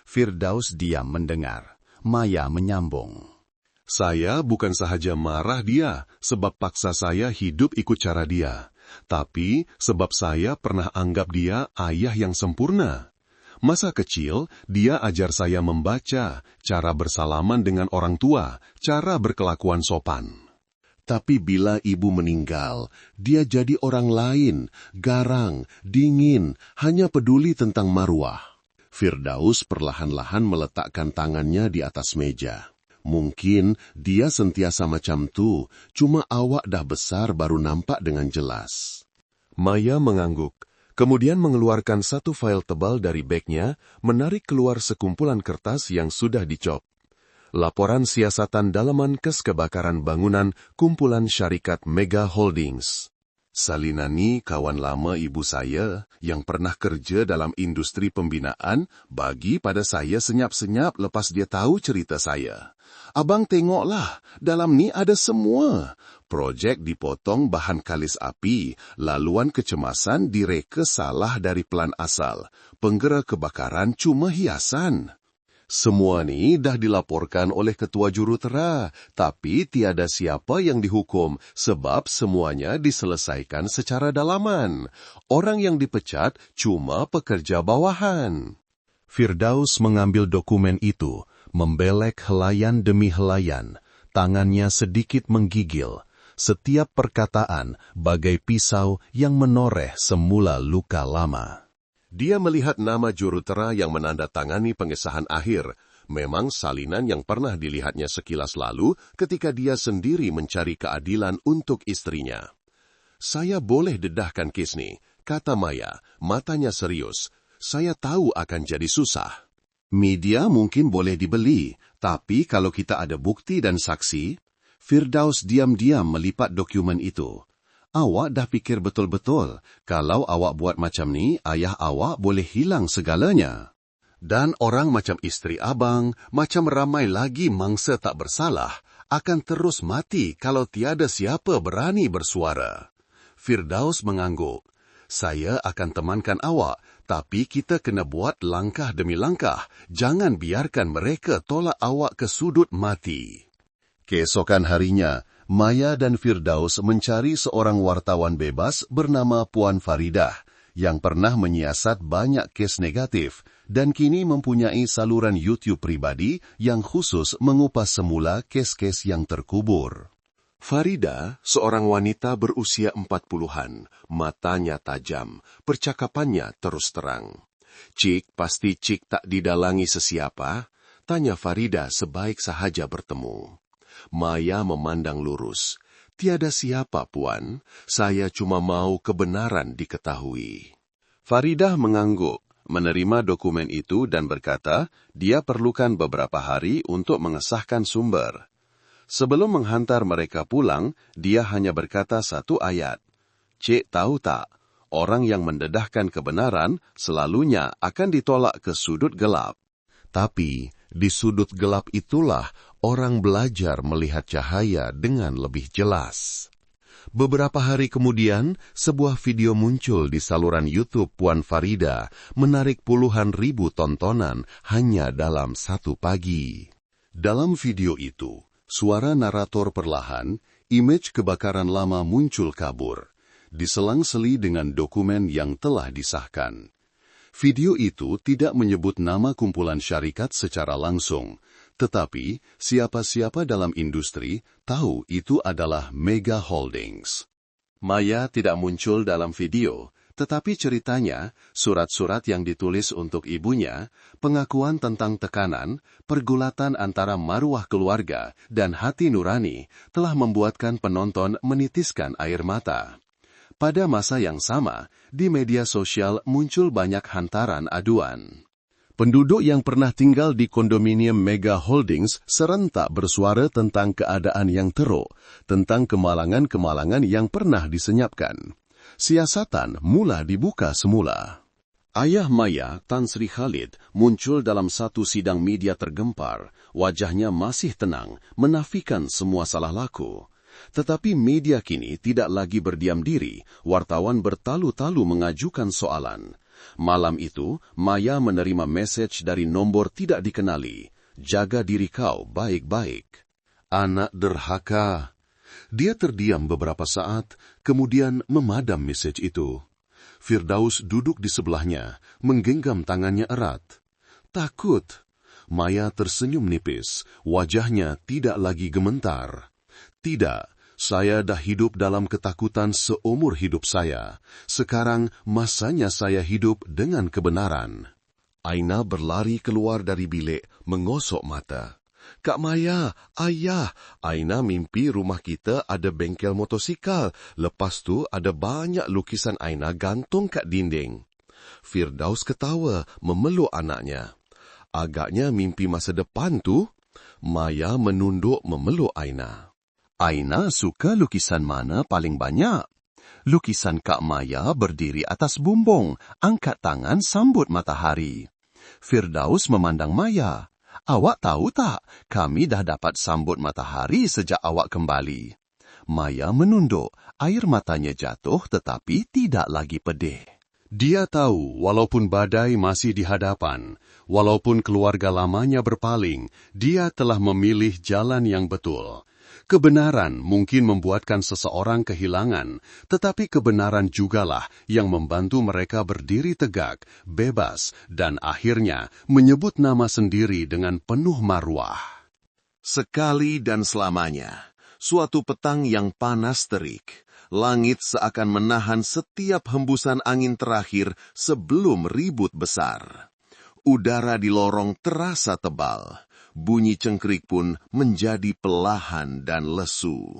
Firdaus diam mendengar. Maya menyambung, "Saya bukan sahaja marah dia sebab paksa saya hidup ikut cara dia. Tapi sebab saya pernah anggap dia ayah yang sempurna. Masa kecil, dia ajar saya membaca, cara bersalaman dengan orang tua, cara berkelakuan sopan. Tapi bila ibu meninggal, dia jadi orang lain, garang, dingin, hanya peduli tentang maruah." Firdaus perlahan-lahan meletakkan tangannya di atas meja. "Mungkin dia sentiasa macam tu, cuma awak dah besar baru nampak dengan jelas." Maya mengangguk. Kemudian mengeluarkan satu fail tebal dari bagnya, menarik keluar sekumpulan kertas yang sudah dicop. Laporan siasatan dalaman kes kebakaran bangunan kumpulan syarikat Mega Holdings. "Salinani kawan lama ibu saya yang pernah kerja dalam industri pembinaan bagi pada saya senyap-senyap lepas dia tahu cerita saya. Abang tengoklah, dalam ni ada semua. Projek dipotong bahan kalis api, laluan kecemasan direka salah dari pelan asal. Penggera kebakaran cuma hiasan. Semua ni dah dilaporkan oleh ketua jurutera, tapi tiada siapa yang dihukum sebab semuanya diselesaikan secara dalaman. Orang yang dipecat cuma pekerja bawahan." Firdaus mengambil dokumen itu, membelek helaian demi helaian. Tangannya sedikit menggigil. Setiap perkataan bagai pisau yang menoreh semula luka lama. Dia melihat nama jurutera yang menandatangani pengesahan akhir. Memang salinan yang pernah dilihatnya sekilas lalu ketika dia sendiri mencari keadilan untuk istrinya. "Saya boleh dedahkan kes ni," kata Maya, matanya serius. "Saya tahu akan jadi susah. Media mungkin boleh dibeli, tapi kalau kita ada bukti dan saksi..." Firdaus diam-diam melipat dokumen itu. Awak dah fikir betul-betul, kalau awak buat macam ni, ayah awak boleh hilang segalanya. Dan orang macam isteri abang, macam ramai lagi mangsa tak bersalah, akan terus mati kalau tiada siapa berani bersuara. Firdaus mengangguk. Saya akan temankan awak, tapi kita kena buat langkah demi langkah. Jangan biarkan mereka tolak awak ke sudut mati. Keesokan harinya, Maya dan Firdaus mencari seorang wartawan bebas bernama Puan Faridah yang pernah menyiasat banyak kes negatif dan kini mempunyai saluran YouTube pribadi yang khusus mengupas semula kes-kes yang terkubur. Farida, seorang wanita berusia 40-an, matanya tajam, percakapannya terus terang. Cik, pasti Cik tak didalangi sesiapa? Tanya Farida sebaik sahaja bertemu. Maya memandang lurus. Tiada siapa, Puan. Saya cuma mau kebenaran diketahui. Faridah mengangguk, menerima dokumen itu dan berkata, dia perlukan beberapa hari untuk mengesahkan sumber. Sebelum menghantar mereka pulang, dia hanya berkata satu ayat. Cik tahu tak, orang yang mendedahkan kebenaran selalunya akan ditolak ke sudut gelap. Tapi, di sudut gelap itulah orang belajar melihat cahaya dengan lebih jelas. Beberapa hari kemudian, sebuah video muncul di saluran YouTube Puan Farida, menarik puluhan ribu tontonan hanya dalam satu pagi. Dalam video itu, suara narator perlahan, imej kebakaran lama muncul kabur, diselang-seli dengan dokumen yang telah disahkan. Video itu tidak menyebut nama kumpulan syarikat secara langsung, tetapi siapa-siapa dalam industri tahu itu adalah Mega Holdings. Maya tidak muncul dalam video, tetapi ceritanya, surat-surat yang ditulis untuk ibunya, pengakuan tentang tekanan, pergulatan antara maruah keluarga dan hati nurani telah membuatkan penonton menitiskan air mata. Pada masa yang sama, di media sosial muncul banyak hantaran aduan. Penduduk yang pernah tinggal di kondominium Mega Holdings serentak bersuara tentang keadaan yang teruk, tentang kemalangan-kemalangan yang pernah disenyapkan. Siasatan mula dibuka semula. Ayah Maya, Tan Sri Khalid, muncul dalam satu sidang media tergempar. Wajahnya masih tenang, menafikan semua salah laku. Tetapi media kini tidak lagi berdiam diri, wartawan bertalu-talu mengajukan soalan. Malam itu, Maya menerima mesej dari nombor tidak dikenali. Jaga diri kau baik-baik. Anak derhaka. Dia terdiam beberapa saat, kemudian memadam mesej itu. Firdaus duduk di sebelahnya, menggenggam tangannya erat. Takut. Maya tersenyum nipis, wajahnya tidak lagi gementar. Tidak, saya dah hidup dalam ketakutan seumur hidup saya. Sekarang masanya saya hidup dengan kebenaran. Aina berlari keluar dari bilik, menggosok mata. Kak Maya, ayah, Aina mimpi rumah kita ada bengkel motosikal. Lepas tu ada banyak lukisan Aina gantung kat dinding. Firdaus ketawa, memeluk anaknya. Agaknya mimpi masa depan tu. Maya menunduk memeluk Aina. Aina suka lukisan mana paling banyak? Lukisan Kak Maya berdiri atas bumbung, angkat tangan sambut matahari. Firdaus memandang Maya. Awak tahu tak, kami dah dapat sambut matahari sejak awak kembali. Maya menunduk, air matanya jatuh tetapi tidak lagi pedih. Dia tahu walaupun badai masih di hadapan, walaupun keluarga lamanya berpaling, dia telah memilih jalan yang betul. Kebenaran mungkin membuatkan seseorang kehilangan, tetapi kebenaran jugalah yang membantu mereka berdiri tegak, bebas, dan akhirnya menyebut nama sendiri dengan penuh maruah. Sekali dan selamanya, suatu petang yang panas terik, langit seakan menahan setiap hembusan angin terakhir sebelum ribut besar. Udara di lorong terasa tebal. Bunyi cengkrik pun menjadi pelahan dan lesu.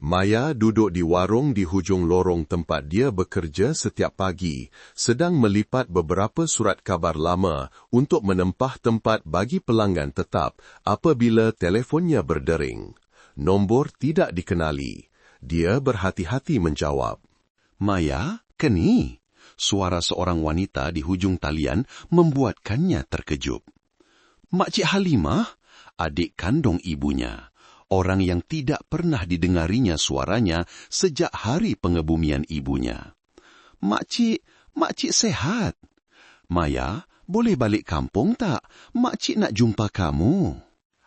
Maya duduk di warung di hujung lorong tempat dia bekerja setiap pagi, sedang melipat beberapa surat kabar lama untuk menempah tempat bagi pelanggan tetap apabila telefonnya berdering. Nombor tidak dikenali. Dia berhati-hati menjawab. Maya, keni. Suara seorang wanita di hujung talian membuatkannya terkejut. Makcik Halimah, adik kandung ibunya. Orang yang tidak pernah didengarinya suaranya sejak hari pengebumian ibunya. Makcik sehat. Maya, boleh balik kampung tak? Makcik nak jumpa kamu.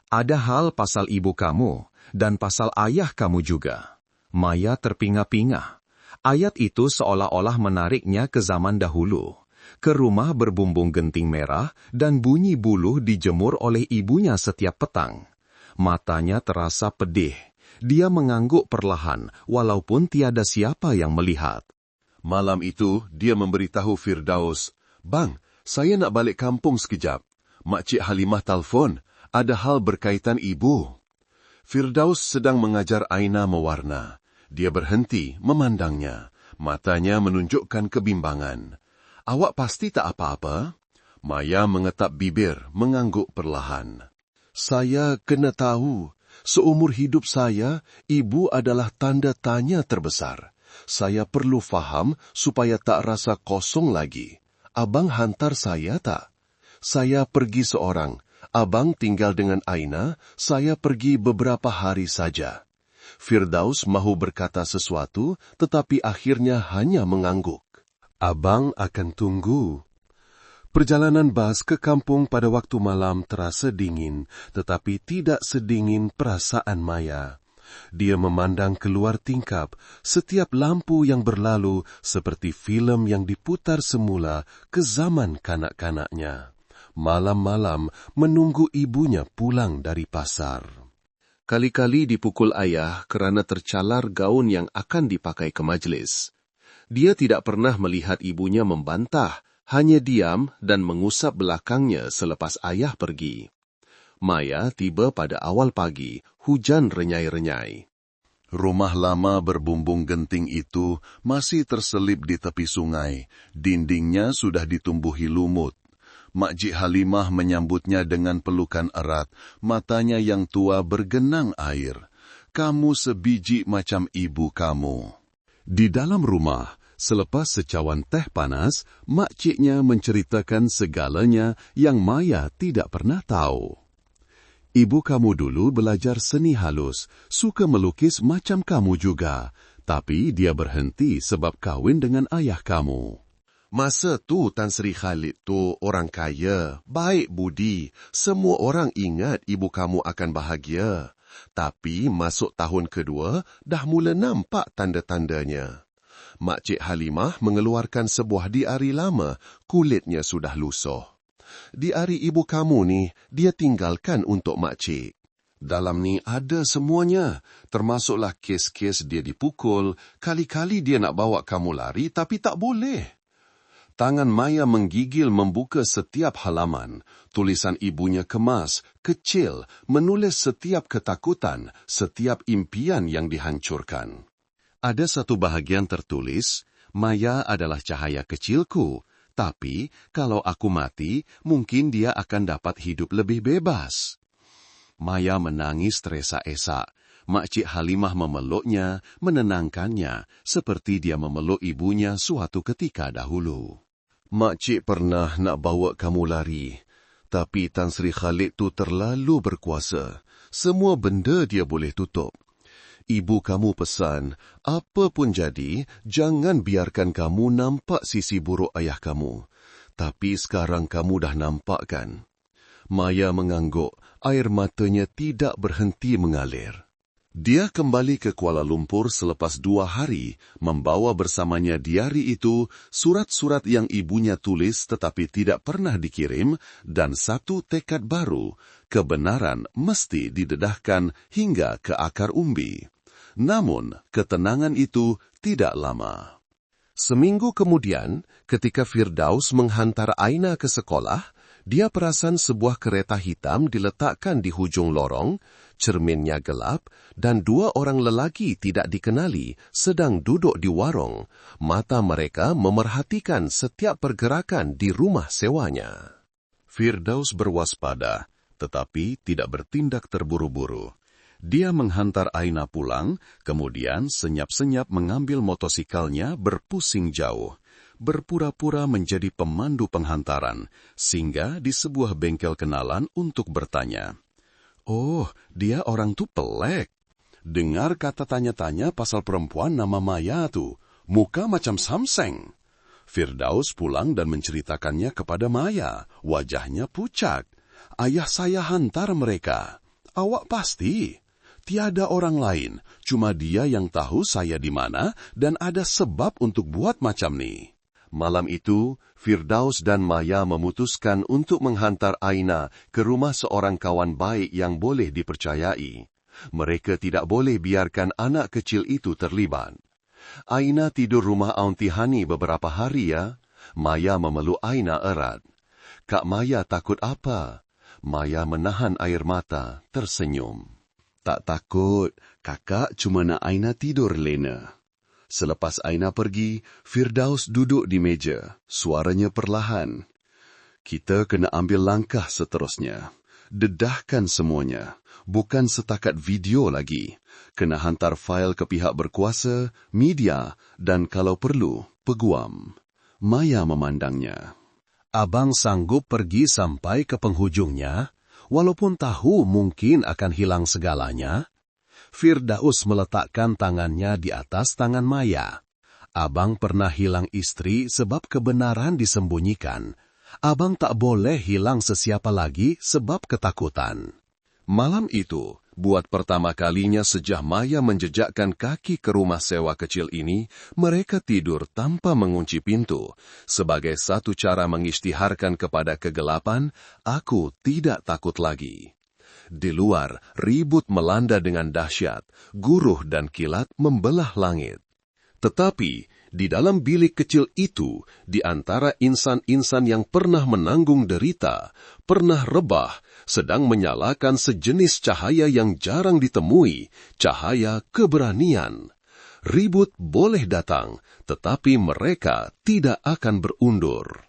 Ada hal pasal ibu kamu dan pasal ayah kamu juga. Maya terpingah-pingah. Ayat itu seolah-olah menariknya ke zaman dahulu, ke rumah berbumbung genting merah dan bunyi buluh dijemur oleh ibunya setiap petang. Matanya terasa pedih. Dia mengangguk perlahan, walaupun tiada siapa yang melihat. Malam itu, dia memberitahu Firdaus, "Bang, saya nak balik kampung sekejap. Makcik Halimah telefon, ada hal berkaitan ibu." Firdaus sedang mengajar Aina mewarna. Dia berhenti memandangnya. Matanya menunjukkan kebimbangan. "Awak pasti tak apa-apa?" Maya mengetap bibir, mengangguk perlahan. "Saya kena tahu. Seumur hidup saya, ibu adalah tanda tanya terbesar. Saya perlu faham supaya tak rasa kosong lagi. Abang hantar saya tak? Saya pergi seorang. Abang tinggal dengan Aina, saya pergi beberapa hari saja." Firdaus mahu berkata sesuatu, tetapi akhirnya hanya mengangguk. "Abang akan tunggu." Perjalanan bas ke kampung pada waktu malam terasa dingin, tetapi tidak sedingin perasaan Maya. Dia memandang keluar tingkap, setiap lampu yang berlalu seperti filem yang diputar semula ke zaman kanak-kanaknya. Malam-malam menunggu ibunya pulang dari pasar. Kali-kali dipukul ayah kerana tercalar gaun yang akan dipakai ke majlis. Dia tidak pernah melihat ibunya membantah, hanya diam dan mengusap belakangnya selepas ayah pergi. Maya tiba pada awal pagi, hujan renyai-renyai. Rumah lama berbumbung genting itu masih terselip di tepi sungai. Dindingnya sudah ditumbuhi lumut. Makcik Halimah menyambutnya dengan pelukan erat, matanya yang tua bergenang air. "Kamu sebiji macam ibu kamu." Di dalam rumah, selepas secawan teh panas, makciknya menceritakan segalanya yang Maya tidak pernah tahu. "Ibu kamu dulu belajar seni halus, suka melukis macam kamu juga, tapi dia berhenti sebab kahwin dengan ayah kamu. Masa tu Tan Sri Khalid tu orang kaya, baik budi, semua orang ingat ibu kamu akan bahagia. Tapi masuk tahun kedua, dah mula nampak tanda-tandanya." Makcik Halimah mengeluarkan sebuah diari lama, kulitnya sudah lusuh. "Diari ibu kamu ni, dia tinggalkan untuk makcik. Dalam ni ada semuanya, termasuklah kes-kes dia dipukul, kali-kali dia nak bawa kamu lari tapi tak boleh." Tangan Maya menggigil membuka setiap halaman. Tulisan ibunya kemas, kecil, menulis setiap ketakutan, setiap impian yang dihancurkan. Ada satu bahagian tertulis, "Maya adalah cahaya kecilku, tapi kalau aku mati, mungkin dia akan dapat hidup lebih bebas." Maya menangis teresa-esa. Makcik Halimah memeluknya, menenangkannya, seperti dia memeluk ibunya suatu ketika dahulu. "Makcik pernah nak bawa kamu lari, tapi Tan Sri Khalid tu terlalu berkuasa. Semua benda dia boleh tutup. Ibu kamu pesan, apa pun jadi, jangan biarkan kamu nampak sisi buruk ayah kamu. Tapi sekarang kamu dah nampak kan?" Maya mengangguk, air matanya tidak berhenti mengalir. Dia kembali ke Kuala Lumpur selepas 2 hari, membawa bersamanya diari itu, surat-surat yang ibunya tulis tetapi tidak pernah dikirim, dan satu tekad baru, kebenaran mesti didedahkan hingga ke akar umbi. Namun, ketenangan itu tidak lama. Seminggu kemudian, ketika Firdaus menghantar Aina ke sekolah, dia perasan sebuah kereta hitam diletakkan di hujung lorong, cerminnya gelap, dan 2 orang lelaki tidak dikenali sedang duduk di warung. Mata mereka memerhatikan setiap pergerakan di rumah sewanya. Firdaus berwaspada, tetapi tidak bertindak terburu-buru. Dia menghantar Aina pulang, kemudian senyap-senyap mengambil motosikalnya berpusing jauh, berpura-pura menjadi pemandu penghantaran, singgah di sebuah bengkel kenalan untuk bertanya. Oh, dia orang tuh pelek. Dengar kata tanya-tanya pasal perempuan nama Maya tuh, muka macam Samseng. Firdaus pulang dan menceritakannya kepada Maya, wajahnya pucat. Ayah saya hantar mereka. Awak pasti. Tiada orang lain, cuma dia yang tahu saya di mana dan ada sebab untuk buat macam ni. Malam itu, Firdaus dan Maya memutuskan untuk menghantar Aina ke rumah seorang kawan baik yang boleh dipercayai. Mereka tidak boleh biarkan anak kecil itu terlibat. Aina tidur rumah Aunty Hani beberapa hari ya. Maya memeluk Aina erat. Kak Maya takut apa? Maya menahan air mata, tersenyum. Tak takut, kakak cuma nak Aina tidur lena. Selepas Aina pergi, Firdaus duduk di meja, suaranya perlahan. Kita kena ambil langkah seterusnya. Dedahkan semuanya, bukan setakat video lagi. Kena hantar fail ke pihak berkuasa, media dan kalau perlu, peguam. Maya memandangnya. Abang sanggup pergi sampai ke penghujungnya, walaupun tahu mungkin akan hilang segalanya? Firdaus meletakkan tangannya di atas tangan Maya. Abang pernah hilang istri sebab kebenaran disembunyikan. Abang tak boleh hilang sesiapa lagi sebab ketakutan. Malam itu, buat pertama kalinya sejak Maya menjejakkan kaki ke rumah sewa kecil ini, mereka tidur tanpa mengunci pintu. Sebagai satu cara mengisytiharkan kepada kegelapan, aku tidak takut lagi. Di luar, ribut melanda dengan dahsyat, guruh dan kilat membelah langit. Tetapi, di dalam bilik kecil itu, di antara insan-insan yang pernah menanggung derita, pernah rebah, sedang menyalakan sejenis cahaya yang jarang ditemui, cahaya keberanian. Ribut boleh datang, tetapi mereka tidak akan berundur.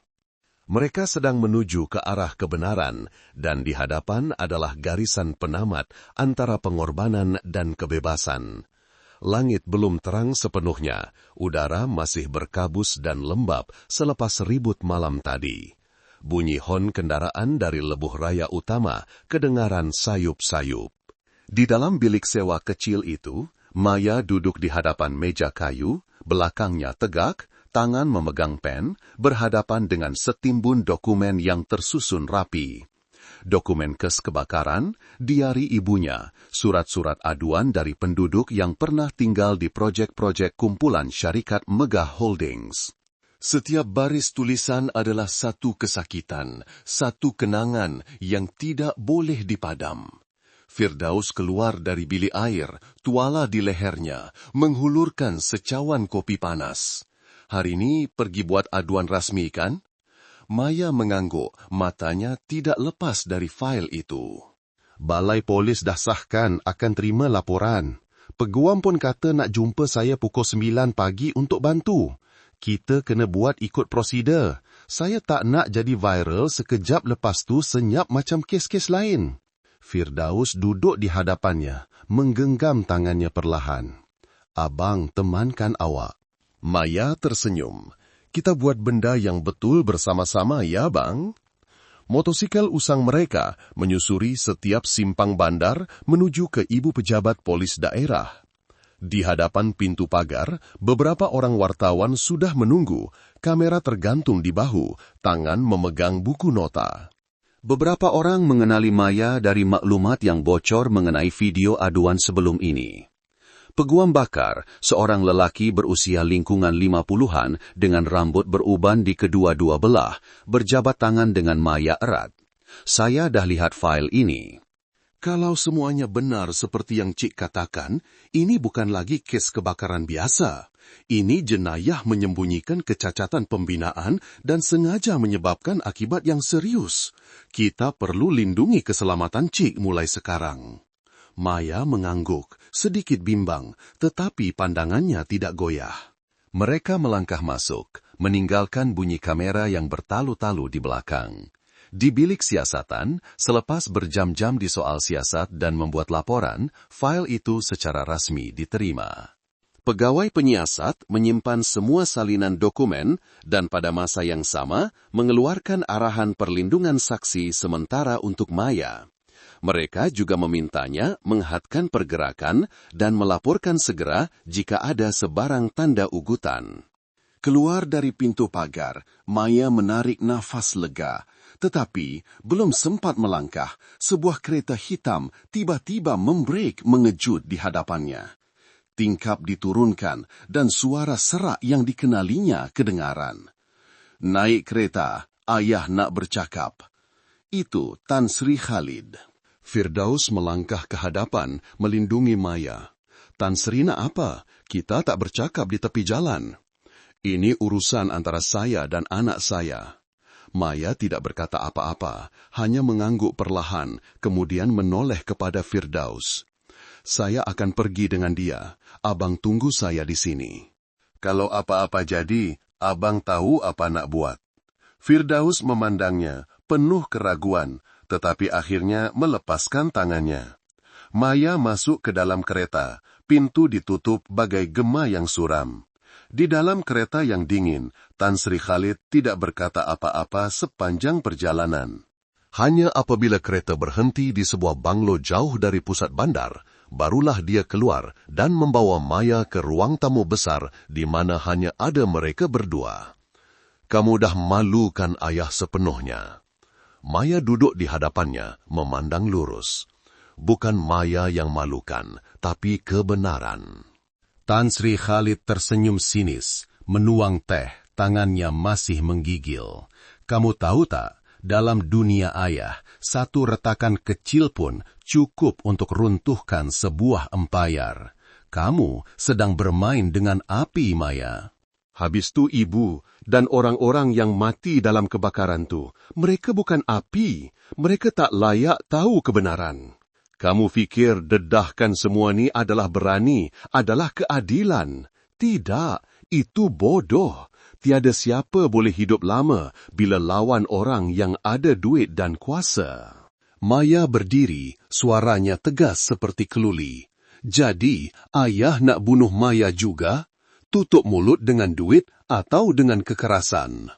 Mereka sedang menuju ke arah kebenaran, dan di hadapan adalah garisan penamat antara pengorbanan dan kebebasan. Langit belum terang sepenuhnya, udara masih berkabus dan lembab selepas ribut malam tadi. Bunyi hon kendaraan dari lebuh raya utama kedengaran sayup-sayup. Di dalam bilik sewa kecil itu, Maya duduk di hadapan meja kayu, belakangnya tegak, tangan memegang pen, berhadapan dengan setimbun dokumen yang tersusun rapi. Dokumen kes kebakaran, diari ibunya, surat-surat aduan dari penduduk yang pernah tinggal di proyek-proyek kumpulan syarikat Megah Holdings. Setiap baris tulisan adalah satu kesakitan, satu kenangan yang tidak boleh dipadam. Firdaus keluar dari bilik air, tuala di lehernya, menghulurkan secawan kopi panas. Hari ini pergi buat aduan rasmi kan? Maya mengangguk, matanya tidak lepas dari fail itu. Balai polis dah sahkan akan terima laporan. Peguam pun kata nak jumpa saya pukul 9 pagi untuk bantu. Kita kena buat ikut prosedur. Saya tak nak jadi viral sekejap lepas tu senyap macam kes-kes lain. Firdaus duduk di hadapannya, menggenggam tangannya perlahan. Abang temankan awak. Maya tersenyum. Kita buat benda yang betul bersama-sama ya, bang? Motosikal usang mereka menyusuri setiap simpang bandar menuju ke ibu pejabat polis daerah. Di hadapan pintu pagar, beberapa orang wartawan sudah menunggu, kamera tergantung di bahu, tangan memegang buku nota. Beberapa orang mengenali Maya dari maklumat yang bocor mengenai video aduan sebelum ini. Peguam Bakar, seorang lelaki berusia lingkungan 50-an dengan rambut beruban di kedua-dua belah, berjabat tangan dengan Maya erat. Saya dah lihat fail ini. Kalau semuanya benar seperti yang Cik katakan, ini bukan lagi kes kebakaran biasa. Ini jenayah menyembunyikan kecacatan pembinaan dan sengaja menyebabkan akibat yang serius. Kita perlu lindungi keselamatan Cik mulai sekarang. Maya mengangguk, sedikit bimbang, tetapi pandangannya tidak goyah. Mereka melangkah masuk, meninggalkan bunyi kamera yang bertalu-talu di belakang. Di bilik siasatan, selepas berjam-jam di soal siasat dan membuat laporan, file itu secara rasmi diterima. Pegawai penyiasat menyimpan semua salinan dokumen dan pada masa yang sama mengeluarkan arahan perlindungan saksi sementara untuk Maya. Mereka juga memintanya menghadkan pergerakan dan melaporkan segera jika ada sebarang tanda ugutan. Keluar dari pintu pagar, Maya menarik nafas lega. Tetapi, belum sempat melangkah, sebuah kereta hitam tiba-tiba membrek mengejut di hadapannya. Tingkap diturunkan dan suara serak yang dikenalinya kedengaran. Naik kereta, ayah nak bercakap. Itu Tan Sri Khalid. Firdaus melangkah ke hadapan, melindungi Maya. Tan Sri nak apa? Kita tak bercakap di tepi jalan. Ini urusan antara saya dan anak saya. Maya tidak berkata apa-apa, hanya mengangguk perlahan, kemudian menoleh kepada Firdaus. Saya akan pergi dengan dia. Abang tunggu saya di sini. Kalau apa-apa jadi, abang tahu apa nak buat. Firdaus memandangnya, penuh keraguan, tetapi akhirnya melepaskan tangannya. Maya masuk ke dalam kereta, pintu ditutup bagai gema yang suram. Di dalam kereta yang dingin, Tan Sri Khalid tidak berkata apa-apa sepanjang perjalanan. Hanya apabila kereta berhenti di sebuah banglo jauh dari pusat bandar, barulah dia keluar dan membawa Maya ke ruang tamu besar di mana hanya ada mereka berdua. Kamu dah malukan ayah sepenuhnya. Maya duduk di hadapannya, memandang lurus. Bukan Maya yang malukan, tapi kebenaran. Tan Sri Khalid tersenyum sinis, menuang teh, tangannya masih menggigil. Kamu tahu tak, dalam dunia ayah, satu retakan kecil pun cukup untuk runtuhkan sebuah empayar. Kamu sedang bermain dengan api, Maya. Habis tu ibu dan orang-orang yang mati dalam kebakaran tu, mereka bukan api, mereka tak layak tahu kebenaran. Kamu fikir dedahkan semua ni adalah berani, adalah keadilan. Tidak, itu bodoh. Tiada siapa boleh hidup lama bila lawan orang yang ada duit dan kuasa. Maya berdiri, suaranya tegas seperti keluli. Jadi, ayah nak bunuh Maya juga? Tutup mulut dengan duit atau dengan kekerasan?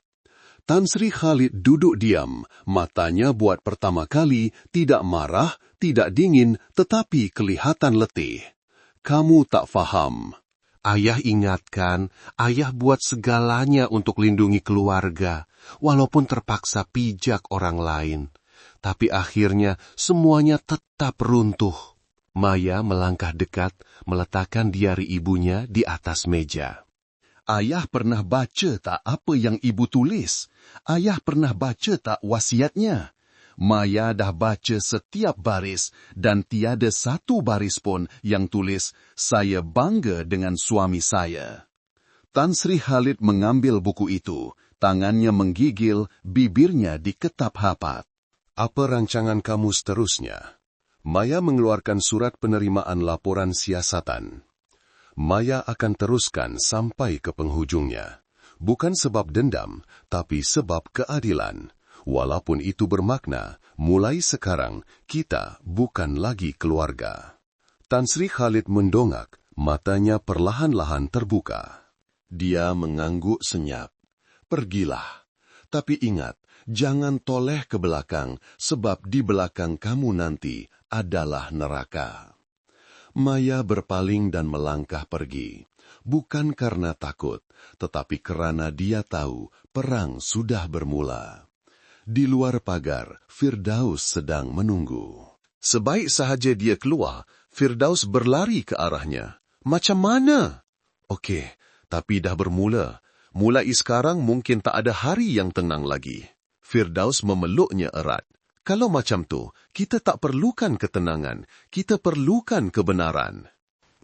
Tan Sri Khalid duduk diam, matanya buat pertama kali tidak marah, tidak dingin, tetapi kelihatan letih. Kamu tak faham. Ayah ingatkan, ayah buat segalanya untuk lindungi keluarga, walaupun terpaksa pijak orang lain. Tapi akhirnya semuanya tetap runtuh. Maya melangkah dekat, meletakkan diari ibunya di atas meja. Ayah pernah baca tak apa yang ibu tulis? Ayah pernah baca tak wasiatnya? Maya dah baca setiap baris dan tiada satu baris pun yang tulis, saya bangga dengan suami saya. Tan Sri Khalid mengambil buku itu, tangannya menggigil, bibirnya diketap hapat. Apa rancangan kamu seterusnya? Maya mengeluarkan surat penerimaan laporan siasatan. Maya akan teruskan sampai ke penghujungnya. Bukan sebab dendam, tapi sebab keadilan. Walaupun itu bermakna, mulai sekarang kita bukan lagi keluarga. Tan Sri Khalid mendongak, matanya perlahan-lahan terbuka. Dia mengangguk senyap. Pergilah. Tapi ingat, jangan toleh ke belakang, sebab di belakang kamu nanti adalah neraka. Maya berpaling dan melangkah pergi. Bukan karena takut, tetapi kerana dia tahu perang sudah bermula. Di luar pagar, Firdaus sedang menunggu. Sebaik sahaja dia keluar, Firdaus berlari ke arahnya. Macam mana? Okey, tapi dah bermula. Mulai sekarang mungkin tak ada hari yang tenang lagi. Firdaus memeluknya erat. Kalau macam tu, kita tak perlukan ketenangan, kita perlukan kebenaran.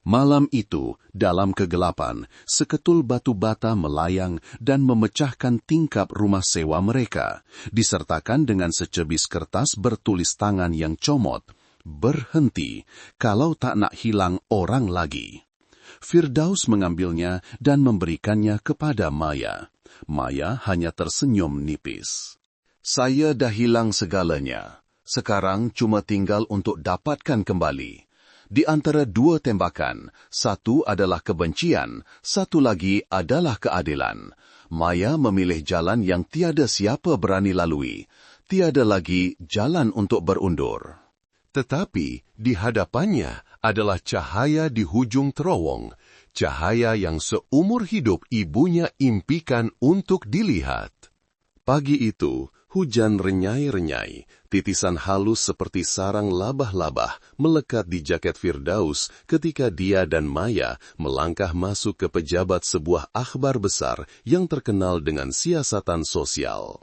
Malam itu, dalam kegelapan, seketul batu bata melayang dan memecahkan tingkap rumah sewa mereka, disertakan dengan secebis kertas bertulis tangan yang comot, berhenti, kalau tak nak hilang orang lagi. Firdaus mengambilnya dan memberikannya kepada Maya. Maya hanya tersenyum nipis. Saya dah hilang segalanya. Sekarang cuma tinggal untuk dapatkan kembali. Di antara dua tembakan, satu adalah kebencian, satu lagi adalah keadilan. Maya memilih jalan yang tiada siapa berani lalui. Tiada lagi jalan untuk berundur. Tetapi di hadapannya adalah cahaya di hujung terowong, cahaya yang seumur hidup ibunya impikan untuk dilihat. Pagi itu, hujan renyai-renyai, titisan halus seperti sarang labah-labah melekat di jaket Firdaus ketika dia dan Maya melangkah masuk ke pejabat sebuah akhbar besar yang terkenal dengan siasatan sosial.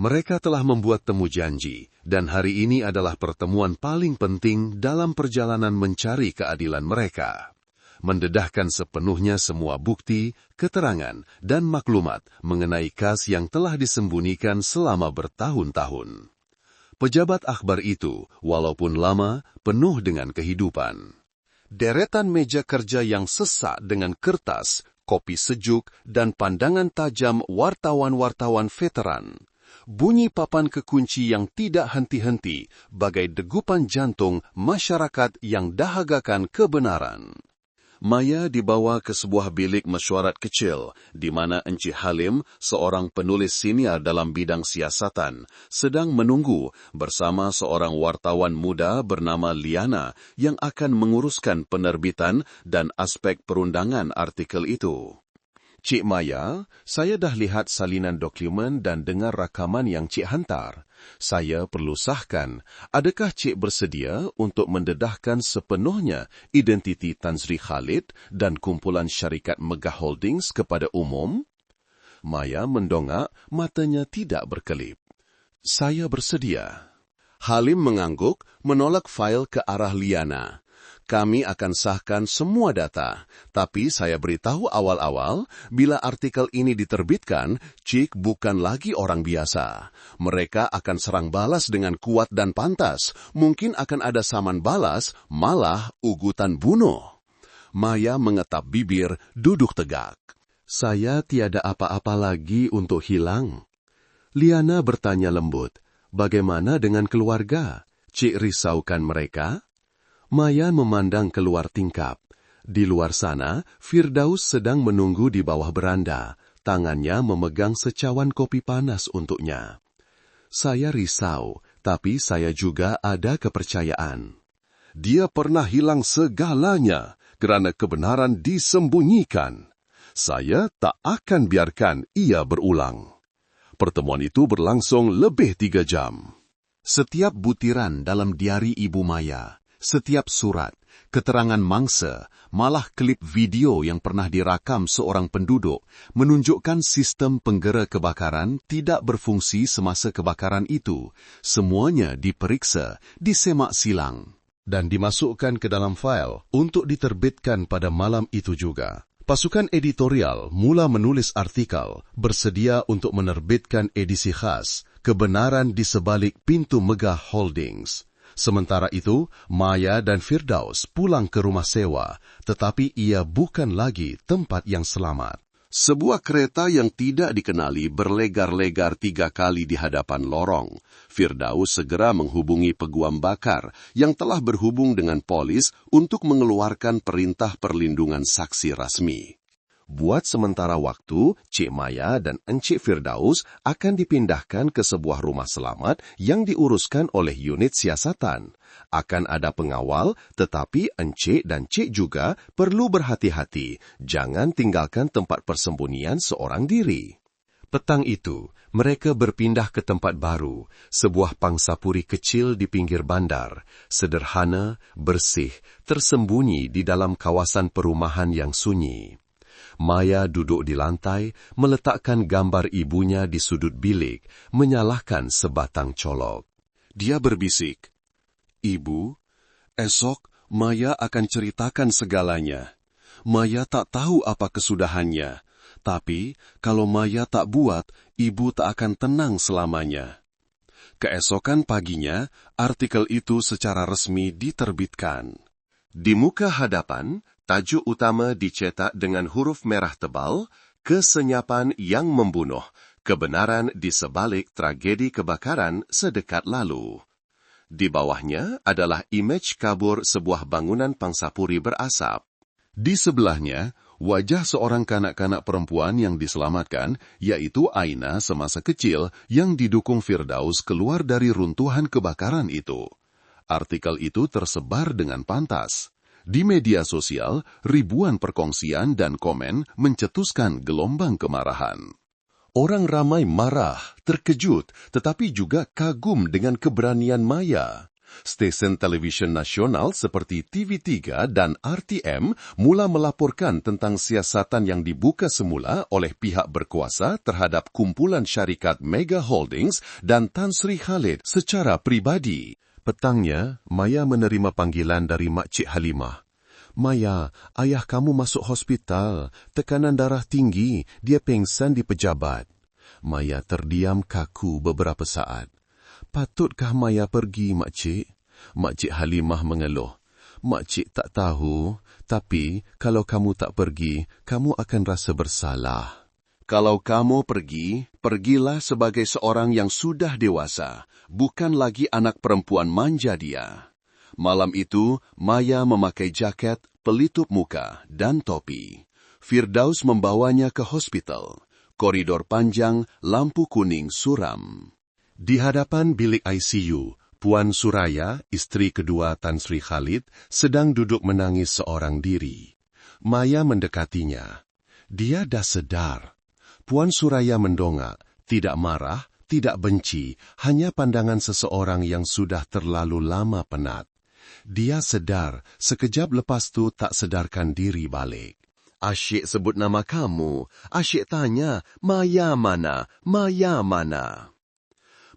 Mereka telah membuat temu janji, dan hari ini adalah pertemuan paling penting dalam perjalanan mencari keadilan mereka. Mendedahkan sepenuhnya semua bukti, keterangan, dan maklumat mengenai kas yang telah disembunyikan selama bertahun-tahun. Pejabat akhbar itu, walaupun lama, penuh dengan kehidupan. Deretan meja kerja yang sesak dengan kertas, kopi sejuk, dan pandangan tajam wartawan-wartawan veteran. Bunyi papan kekunci yang tidak henti-henti, bagai degupan jantung masyarakat yang dahagakan kebenaran. Maya dibawa ke sebuah bilik mesyuarat kecil, di mana Encik Halim, seorang penulis senior dalam bidang siasatan, sedang menunggu bersama seorang wartawan muda bernama Liana yang akan menguruskan penerbitan dan aspek perundangan artikel itu. Cik Maya, saya dah lihat salinan dokumen dan dengar rakaman yang Cik hantar. Saya perlu sahkan, adakah Cik bersedia untuk mendedahkan sepenuhnya identiti Tan Sri Khalid dan kumpulan syarikat Megah Holdings kepada umum? Maya mendongak, matanya tidak berkelip. Saya bersedia. Halim mengangguk, menolak fail ke arah Liana. Kami akan sahkan semua data, tapi saya beritahu awal-awal, bila artikel ini diterbitkan, Cik bukan lagi orang biasa. Mereka akan serang balas dengan kuat dan pantas, mungkin akan ada saman balas, malah ugutan bunuh. Maya mengetap bibir, duduk tegak. Saya tiada apa-apa lagi untuk hilang. Liana bertanya lembut, bagaimana dengan keluarga? Cik risaukan mereka? Maya memandang keluar tingkap. Di luar sana, Firdaus sedang menunggu di bawah beranda. Tangannya memegang secawan kopi panas untuknya. Saya risau, tapi saya juga ada kepercayaan. Dia pernah hilang segalanya kerana kebenaran disembunyikan. Saya tak akan biarkan ia berulang. Pertemuan itu berlangsung lebih 3 jam. Setiap butiran dalam diari Ibu Maya, setiap surat, keterangan mangsa, malah klip video yang pernah dirakam seorang penduduk menunjukkan sistem penggera kebakaran tidak berfungsi semasa kebakaran itu. Semuanya diperiksa, disemak silang, dan dimasukkan ke dalam fail untuk diterbitkan pada malam itu juga. Pasukan editorial mula menulis artikel bersedia untuk menerbitkan edisi khas Kebenaran di Sebalik Pintu Megah Holdings. Sementara itu, Maya dan Firdaus pulang ke rumah sewa, tetapi ia bukan lagi tempat yang selamat. Sebuah kereta yang tidak dikenali berlegar-legar 3 kali di hadapan lorong. Firdaus segera menghubungi peguam bakar yang telah berhubung dengan polis untuk mengeluarkan perintah perlindungan saksi rasmi. Buat sementara waktu, Cik Maya dan Encik Firdaus akan dipindahkan ke sebuah rumah selamat yang diuruskan oleh unit siasatan. Akan ada pengawal, tetapi Encik dan Cik juga perlu berhati-hati, jangan tinggalkan tempat persembunyian seorang diri. Petang itu, mereka berpindah ke tempat baru, sebuah pangsapuri kecil di pinggir bandar, sederhana, bersih, tersembunyi di dalam kawasan perumahan yang sunyi. Maya duduk di lantai, meletakkan gambar ibunya di sudut bilik, menyalakan sebatang colok. Dia berbisik, "Ibu, esok Maya akan ceritakan segalanya. Maya tak tahu apa kesudahannya, tapi kalau Maya tak buat, ibu tak akan tenang selamanya." Keesokan paginya, artikel itu secara resmi diterbitkan. Di muka hadapan, tajuk utama dicetak dengan huruf merah tebal, "Kesenyapan yang membunuh, Kebenaran di sebalik tragedi kebakaran sedekat lalu. Di bawahnya adalah imej kabur sebuah bangunan pangsapuri berasap. Di sebelahnya, wajah seorang kanak-kanak perempuan yang diselamatkan, yaitu Aina semasa kecil yang didukung Firdaus keluar dari runtuhan kebakaran itu. Artikel itu tersebar dengan pantas. Di media sosial, ribuan perkongsian dan komen mencetuskan gelombang kemarahan. Orang ramai marah, terkejut, tetapi juga kagum dengan keberanian Maya. Stesen televisyen nasional seperti TV3 dan RTM mula melaporkan tentang siasatan yang dibuka semula oleh pihak berkuasa terhadap kumpulan syarikat Mega Holdings dan Tan Sri Khalid secara pribadi. Petangnya, Maya menerima panggilan dari Makcik Halimah. Maya, ayah kamu masuk hospital, tekanan darah tinggi, dia pingsan di pejabat. Maya terdiam kaku beberapa saat. Patutkah Maya pergi, Makcik? Makcik Halimah mengeluh. Makcik tak tahu, tapi kalau kamu tak pergi, kamu akan rasa bersalah. Kalau kamu pergi, pergilah sebagai seorang yang sudah dewasa, bukan lagi anak perempuan manja dia. Malam itu, Maya memakai jaket, pelitup muka, dan topi. Firdaus membawanya ke hospital. Koridor panjang, lampu kuning suram. Di hadapan bilik ICU, Puan Suraya, istri kedua Tan Sri Khalid, sedang duduk menangis seorang diri. Maya mendekatinya. Dia dah sedar. Puan Suraya mendongak, tidak marah, tidak benci, hanya pandangan seseorang yang sudah terlalu lama penat. Dia sedar, sekejap lepas tu tak sedarkan diri balik. Asyik sebut nama kamu. Asyik tanya, Maya mana? Maya mana?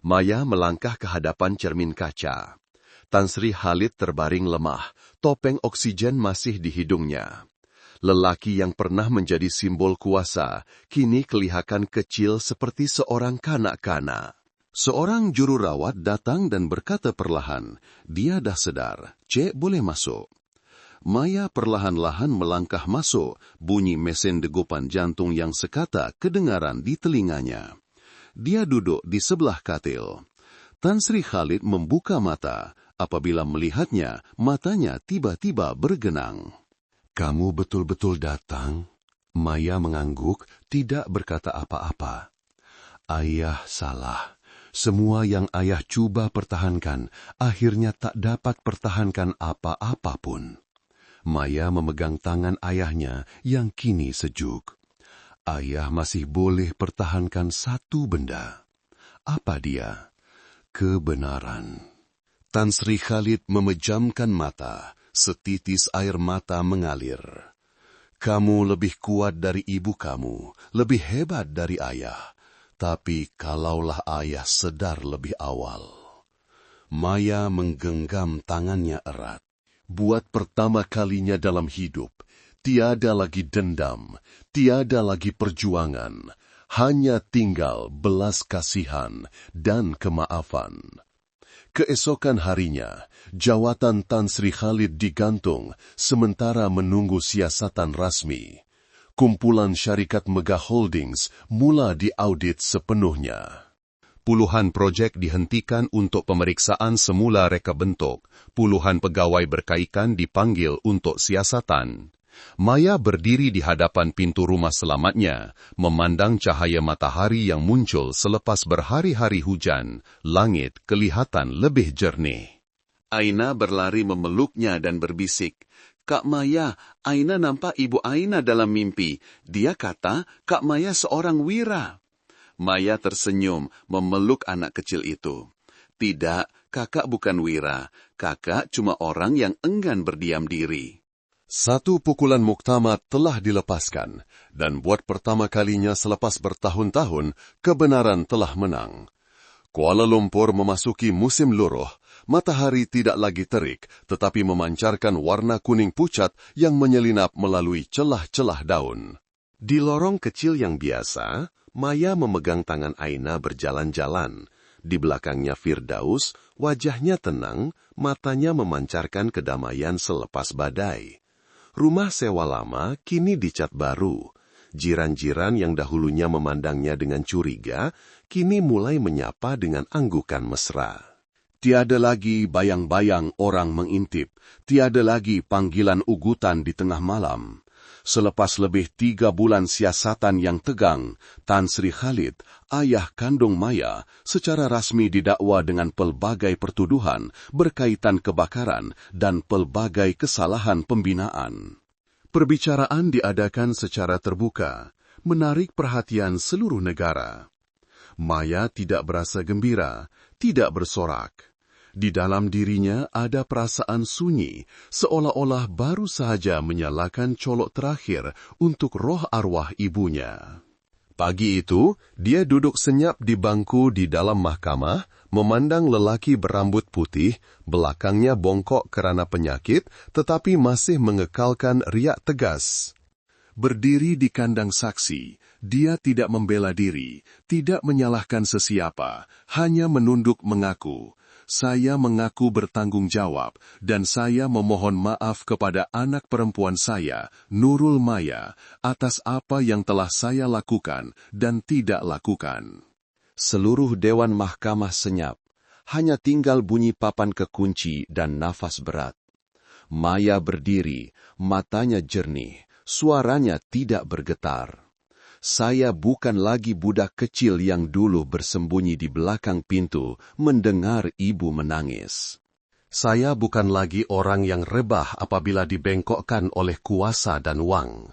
Maya melangkah ke hadapan cermin kaca. Tan Sri Khalid terbaring lemah, topeng oksigen masih di hidungnya. Lelaki yang pernah menjadi simbol kuasa, kini kelihatan kecil seperti seorang kanak-kanak. Seorang juru rawat datang dan berkata perlahan, dia dah sedar, Cik boleh masuk. Maya perlahan-lahan melangkah masuk, bunyi mesin degupan jantung yang sekata kedengaran di telinganya. Dia duduk di sebelah katil. Tan Sri Khalid membuka mata, apabila melihatnya, matanya tiba-tiba bergenang. Kamu betul-betul datang? Maya mengangguk, tidak berkata apa-apa. Ayah salah. Semua yang ayah cuba pertahankan, akhirnya tak dapat pertahankan apa-apa pun. Maya memegang tangan ayahnya yang kini sejuk. Ayah masih boleh pertahankan satu benda. Apa dia? Kebenaran. Tan Sri Khalid memejamkan mata, setitis air mata mengalir. Kamu lebih kuat dari ibu kamu, lebih hebat dari ayah. Tapi kalaulah ayah sedar lebih awal. Maya menggenggam tangannya erat. Buat pertama kalinya dalam hidup, tiada lagi dendam, tiada lagi perjuangan, hanya tinggal belas kasihan dan kemaafan. Keesokan harinya, jawatan Tan Sri Khalid digantung sementara menunggu siasatan rasmi. Kumpulan syarikat Mega Holdings mula diaudit sepenuhnya. Puluhan projek dihentikan untuk pemeriksaan semula reka bentuk. Puluhan pegawai berkaitan dipanggil untuk siasatan. Maya berdiri di hadapan pintu rumah selamatnya, memandang cahaya matahari yang muncul selepas berhari-hari hujan. Langit kelihatan lebih jernih. Aina berlari memeluknya dan berbisik, Kak Maya, Aina nampak ibu Aina dalam mimpi. Dia kata, Kak Maya seorang wira. Maya tersenyum, memeluk anak kecil itu. Tidak, kakak bukan wira. Kakak cuma orang yang enggan berdiam diri. Satu pukulan muktamad telah dilepaskan, dan buat pertama kalinya selepas bertahun-tahun, kebenaran telah menang. Kuala Lumpur memasuki musim luruh. Matahari tidak lagi terik, tetapi memancarkan warna kuning pucat yang menyelinap melalui celah-celah daun. Di lorong kecil yang biasa, Maya memegang tangan Aina berjalan-jalan. Di belakangnya Firdaus, wajahnya tenang, matanya memancarkan kedamaian selepas badai. Rumah sewa lama kini dicat baru. Jiran-jiran yang dahulunya memandangnya dengan curiga, kini mulai menyapa dengan anggukan mesra. Tiada lagi bayang-bayang orang mengintip, tiada lagi panggilan ugutan di tengah malam. Selepas lebih 3 bulan siasatan yang tegang, Tan Sri Khalid, ayah kandung Maya, secara rasmi didakwa dengan pelbagai pertuduhan berkaitan kebakaran dan pelbagai kesalahan pembinaan. Perbicaraan diadakan secara terbuka, menarik perhatian seluruh negara. Maya tidak berasa gembira, tidak bersorak. Di dalam dirinya ada perasaan sunyi, seolah-olah baru sahaja menyalakan colok terakhir untuk roh arwah ibunya. Pagi itu, dia duduk senyap di bangku di dalam mahkamah, memandang lelaki berambut putih, belakangnya bongkok kerana penyakit, tetapi masih mengekalkan riak tegas. Berdiri di kandang saksi, dia tidak membela diri, tidak menyalahkan sesiapa, hanya menunduk mengaku. Saya mengaku bertanggung jawab dan saya memohon maaf kepada anak perempuan saya, Nurul Maya, atas apa yang telah saya lakukan dan tidak lakukan. Seluruh Dewan Mahkamah senyap, hanya tinggal bunyi papan kekunci dan nafas berat. Maya berdiri, matanya jernih, suaranya tidak bergetar. Saya bukan lagi budak kecil yang dulu bersembunyi di belakang pintu mendengar ibu menangis. Saya bukan lagi orang yang rebah apabila dibengkokkan oleh kuasa dan wang.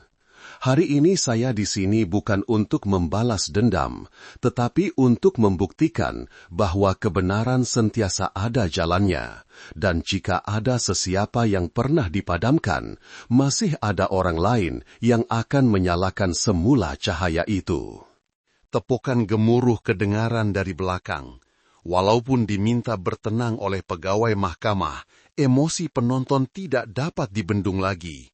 Hari ini saya di sini bukan untuk membalas dendam, tetapi untuk membuktikan bahwa kebenaran sentiasa ada jalannya, dan jika ada sesiapa yang pernah dipadamkan, masih ada orang lain yang akan menyalakan semula cahaya itu. Tepukan gemuruh kedengaran dari belakang. Walaupun diminta bertenang oleh pegawai mahkamah, emosi penonton tidak dapat dibendung lagi.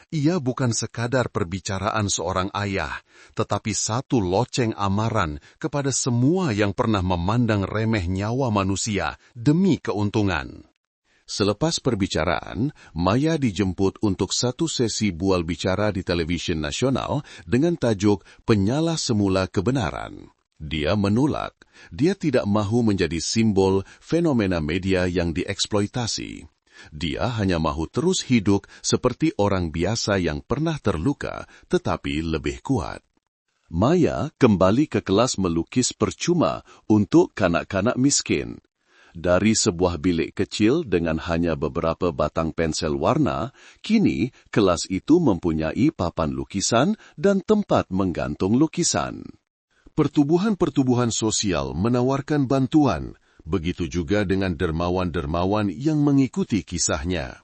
Ia bukan sekadar perbicaraan seorang ayah, tetapi satu loceng amaran kepada semua yang pernah memandang remeh nyawa manusia demi keuntungan. Selepas perbicaraan, Maya dijemput untuk satu sesi bual bicara di televisi nasional dengan tajuk Penyalah Semula Kebenaran. Dia menolak. Dia tidak mahu menjadi simbol fenomena media yang dieksploitasi. Dia hanya mahu terus hidup seperti orang biasa yang pernah terluka, tetapi lebih kuat. Maya kembali ke kelas melukis percuma untuk kanak-kanak miskin. Dari sebuah bilik kecil dengan hanya beberapa batang pensel warna, kini kelas itu mempunyai papan lukisan dan tempat menggantung lukisan. Pertubuhan-pertubuhan sosial menawarkan bantuan, begitu juga dengan dermawan-dermawan yang mengikuti kisahnya.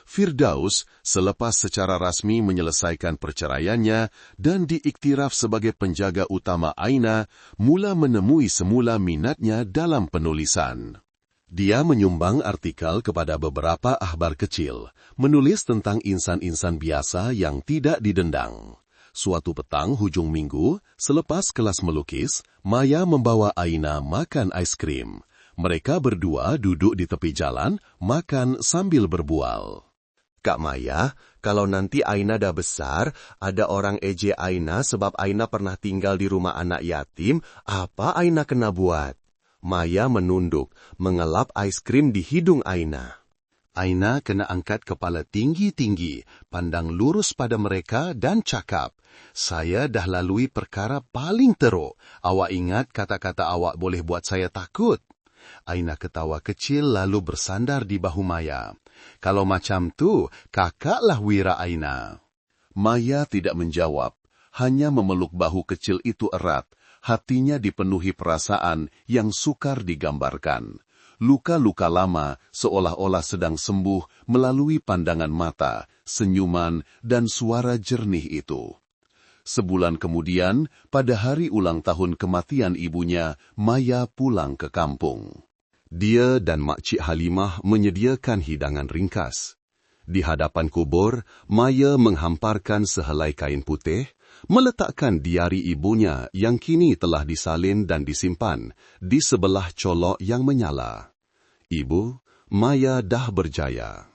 Firdaus, selepas secara rasmi menyelesaikan perceraiannya dan diiktiraf sebagai penjaga utama Aina, mula menemui semula minatnya dalam penulisan. Dia menyumbang artikel kepada beberapa akhbar kecil, menulis tentang insan-insan biasa yang tidak didendang. Suatu petang hujung minggu, selepas kelas melukis, Maya membawa Aina makan ais krim. Mereka berdua duduk di tepi jalan, makan sambil berbual. Kak Maya, kalau nanti Aina dah besar, ada orang ejek Aina sebab Aina pernah tinggal di rumah anak yatim, apa Aina kena buat? Maya menunduk, mengelap ais krim di hidung Aina. Aina kena angkat kepala tinggi-tinggi, pandang lurus pada mereka dan cakap, saya dah lalui perkara paling teruk. Awak ingat kata-kata awak boleh buat saya takut? Aina ketawa kecil lalu bersandar di bahu Maya. Kalau macam tu, kakaklah Wira Aina. Maya tidak menjawab, hanya memeluk bahu kecil itu erat. Hatinya dipenuhi perasaan yang sukar digambarkan. Luka-luka lama seolah-olah sedang sembuh melalui pandangan mata, senyuman, dan suara jernih itu. Sebulan kemudian, pada hari ulang tahun kematian ibunya, Maya pulang ke kampung. Dia dan Makcik Halimah menyediakan hidangan ringkas. Di hadapan kubur, Maya menghamparkan sehelai kain putih, meletakkan diari ibunya yang kini telah disalin dan disimpan di sebelah colok yang menyala. Ibu, Maya dah berjaya.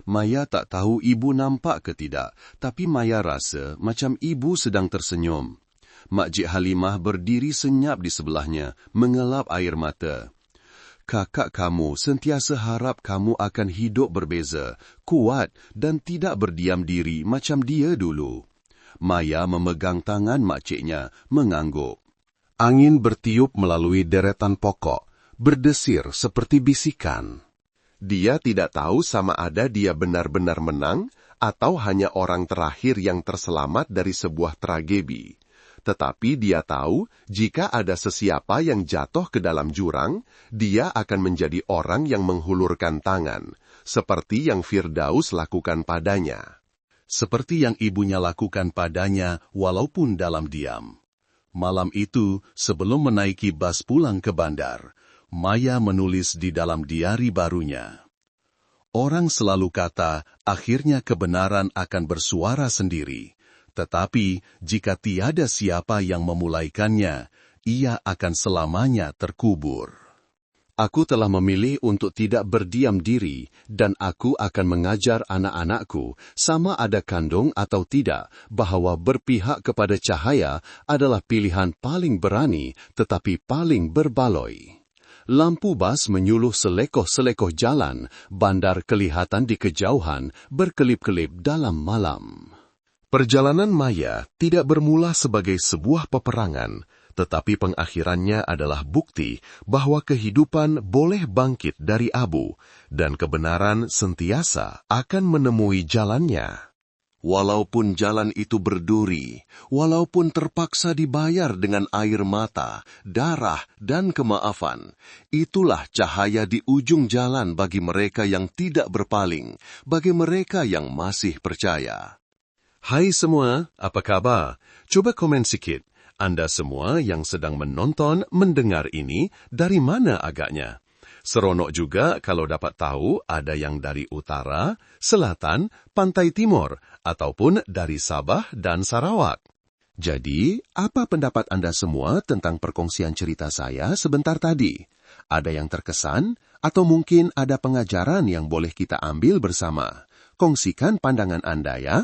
Maya tak tahu ibu nampak ke tidak, tapi Maya rasa macam ibu sedang tersenyum. Makcik Halimah berdiri senyap di sebelahnya, mengelap air mata. Kakak kamu sentiasa harap kamu akan hidup berbeza, kuat dan tidak berdiam diri macam dia dulu. Maya memegang tangan makciknya, mengangguk. Angin bertiup melalui deretan pokok, berdesir seperti bisikan. Dia tidak tahu sama ada dia benar-benar menang atau hanya orang terakhir yang terselamat dari sebuah tragedi. Tetapi dia tahu jika ada sesiapa yang jatuh ke dalam jurang, dia akan menjadi orang yang menghulurkan tangan, seperti yang Firdaus lakukan padanya. Seperti yang ibunya lakukan padanya walaupun dalam diam. Malam itu, sebelum menaiki bas pulang ke bandar, Maya menulis di dalam diari barunya. Orang selalu kata, akhirnya kebenaran akan bersuara sendiri. Tetapi, jika tiada siapa yang memulaikannya, ia akan selamanya terkubur. Aku telah memilih untuk tidak berdiam diri, dan aku akan mengajar anak-anakku, sama ada kandung atau tidak, bahwa berpihak kepada cahaya adalah pilihan paling berani, tetapi paling berbaloi. Lampu bas menyuluh selekoh-selekoh jalan, bandar kelihatan di kejauhan, berkelip-kelip dalam malam. Perjalanan Maya tidak bermula sebagai sebuah peperangan, tetapi pengakhirannya adalah bukti bahwa kehidupan boleh bangkit dari abu, dan kebenaran sentiasa akan menemui jalannya. Walaupun jalan itu berduri, walaupun terpaksa dibayar dengan air mata, darah, dan kemaafan, itulah cahaya di ujung jalan bagi mereka yang tidak berpaling, bagi mereka yang masih percaya. Hai semua, apa kabar? Coba komen sikit. Anda semua yang sedang menonton, mendengar ini, dari mana agaknya? Seronok juga kalau dapat tahu ada yang dari utara, selatan, pantai timur, ataupun dari Sabah dan Sarawak. Jadi, apa pendapat Anda semua tentang perkongsian cerita saya sebentar tadi? Ada yang terkesan, atau mungkin ada pengajaran yang boleh kita ambil bersama? Kongsikan pandangan Anda ya.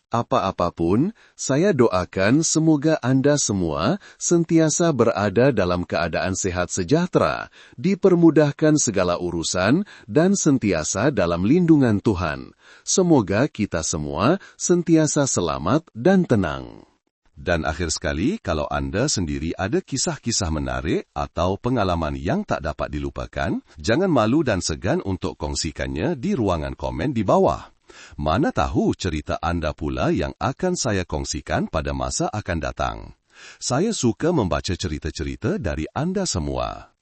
Apa-apapun, saya doakan semoga Anda semua sentiasa berada dalam keadaan sehat sejahtera, dipermudahkan segala urusan, dan sentiasa dalam lindungan Tuhan. Semoga kita semua sentiasa selamat dan tenang. Dan akhir sekali, kalau Anda sendiri ada kisah-kisah menarik atau pengalaman yang tak dapat dilupakan, jangan malu dan segan untuk kongsikannya di ruangan komen di bawah. Mana tahu cerita Anda pula yang akan saya kongsikan pada masa akan datang. Saya suka membaca cerita-cerita dari Anda semua.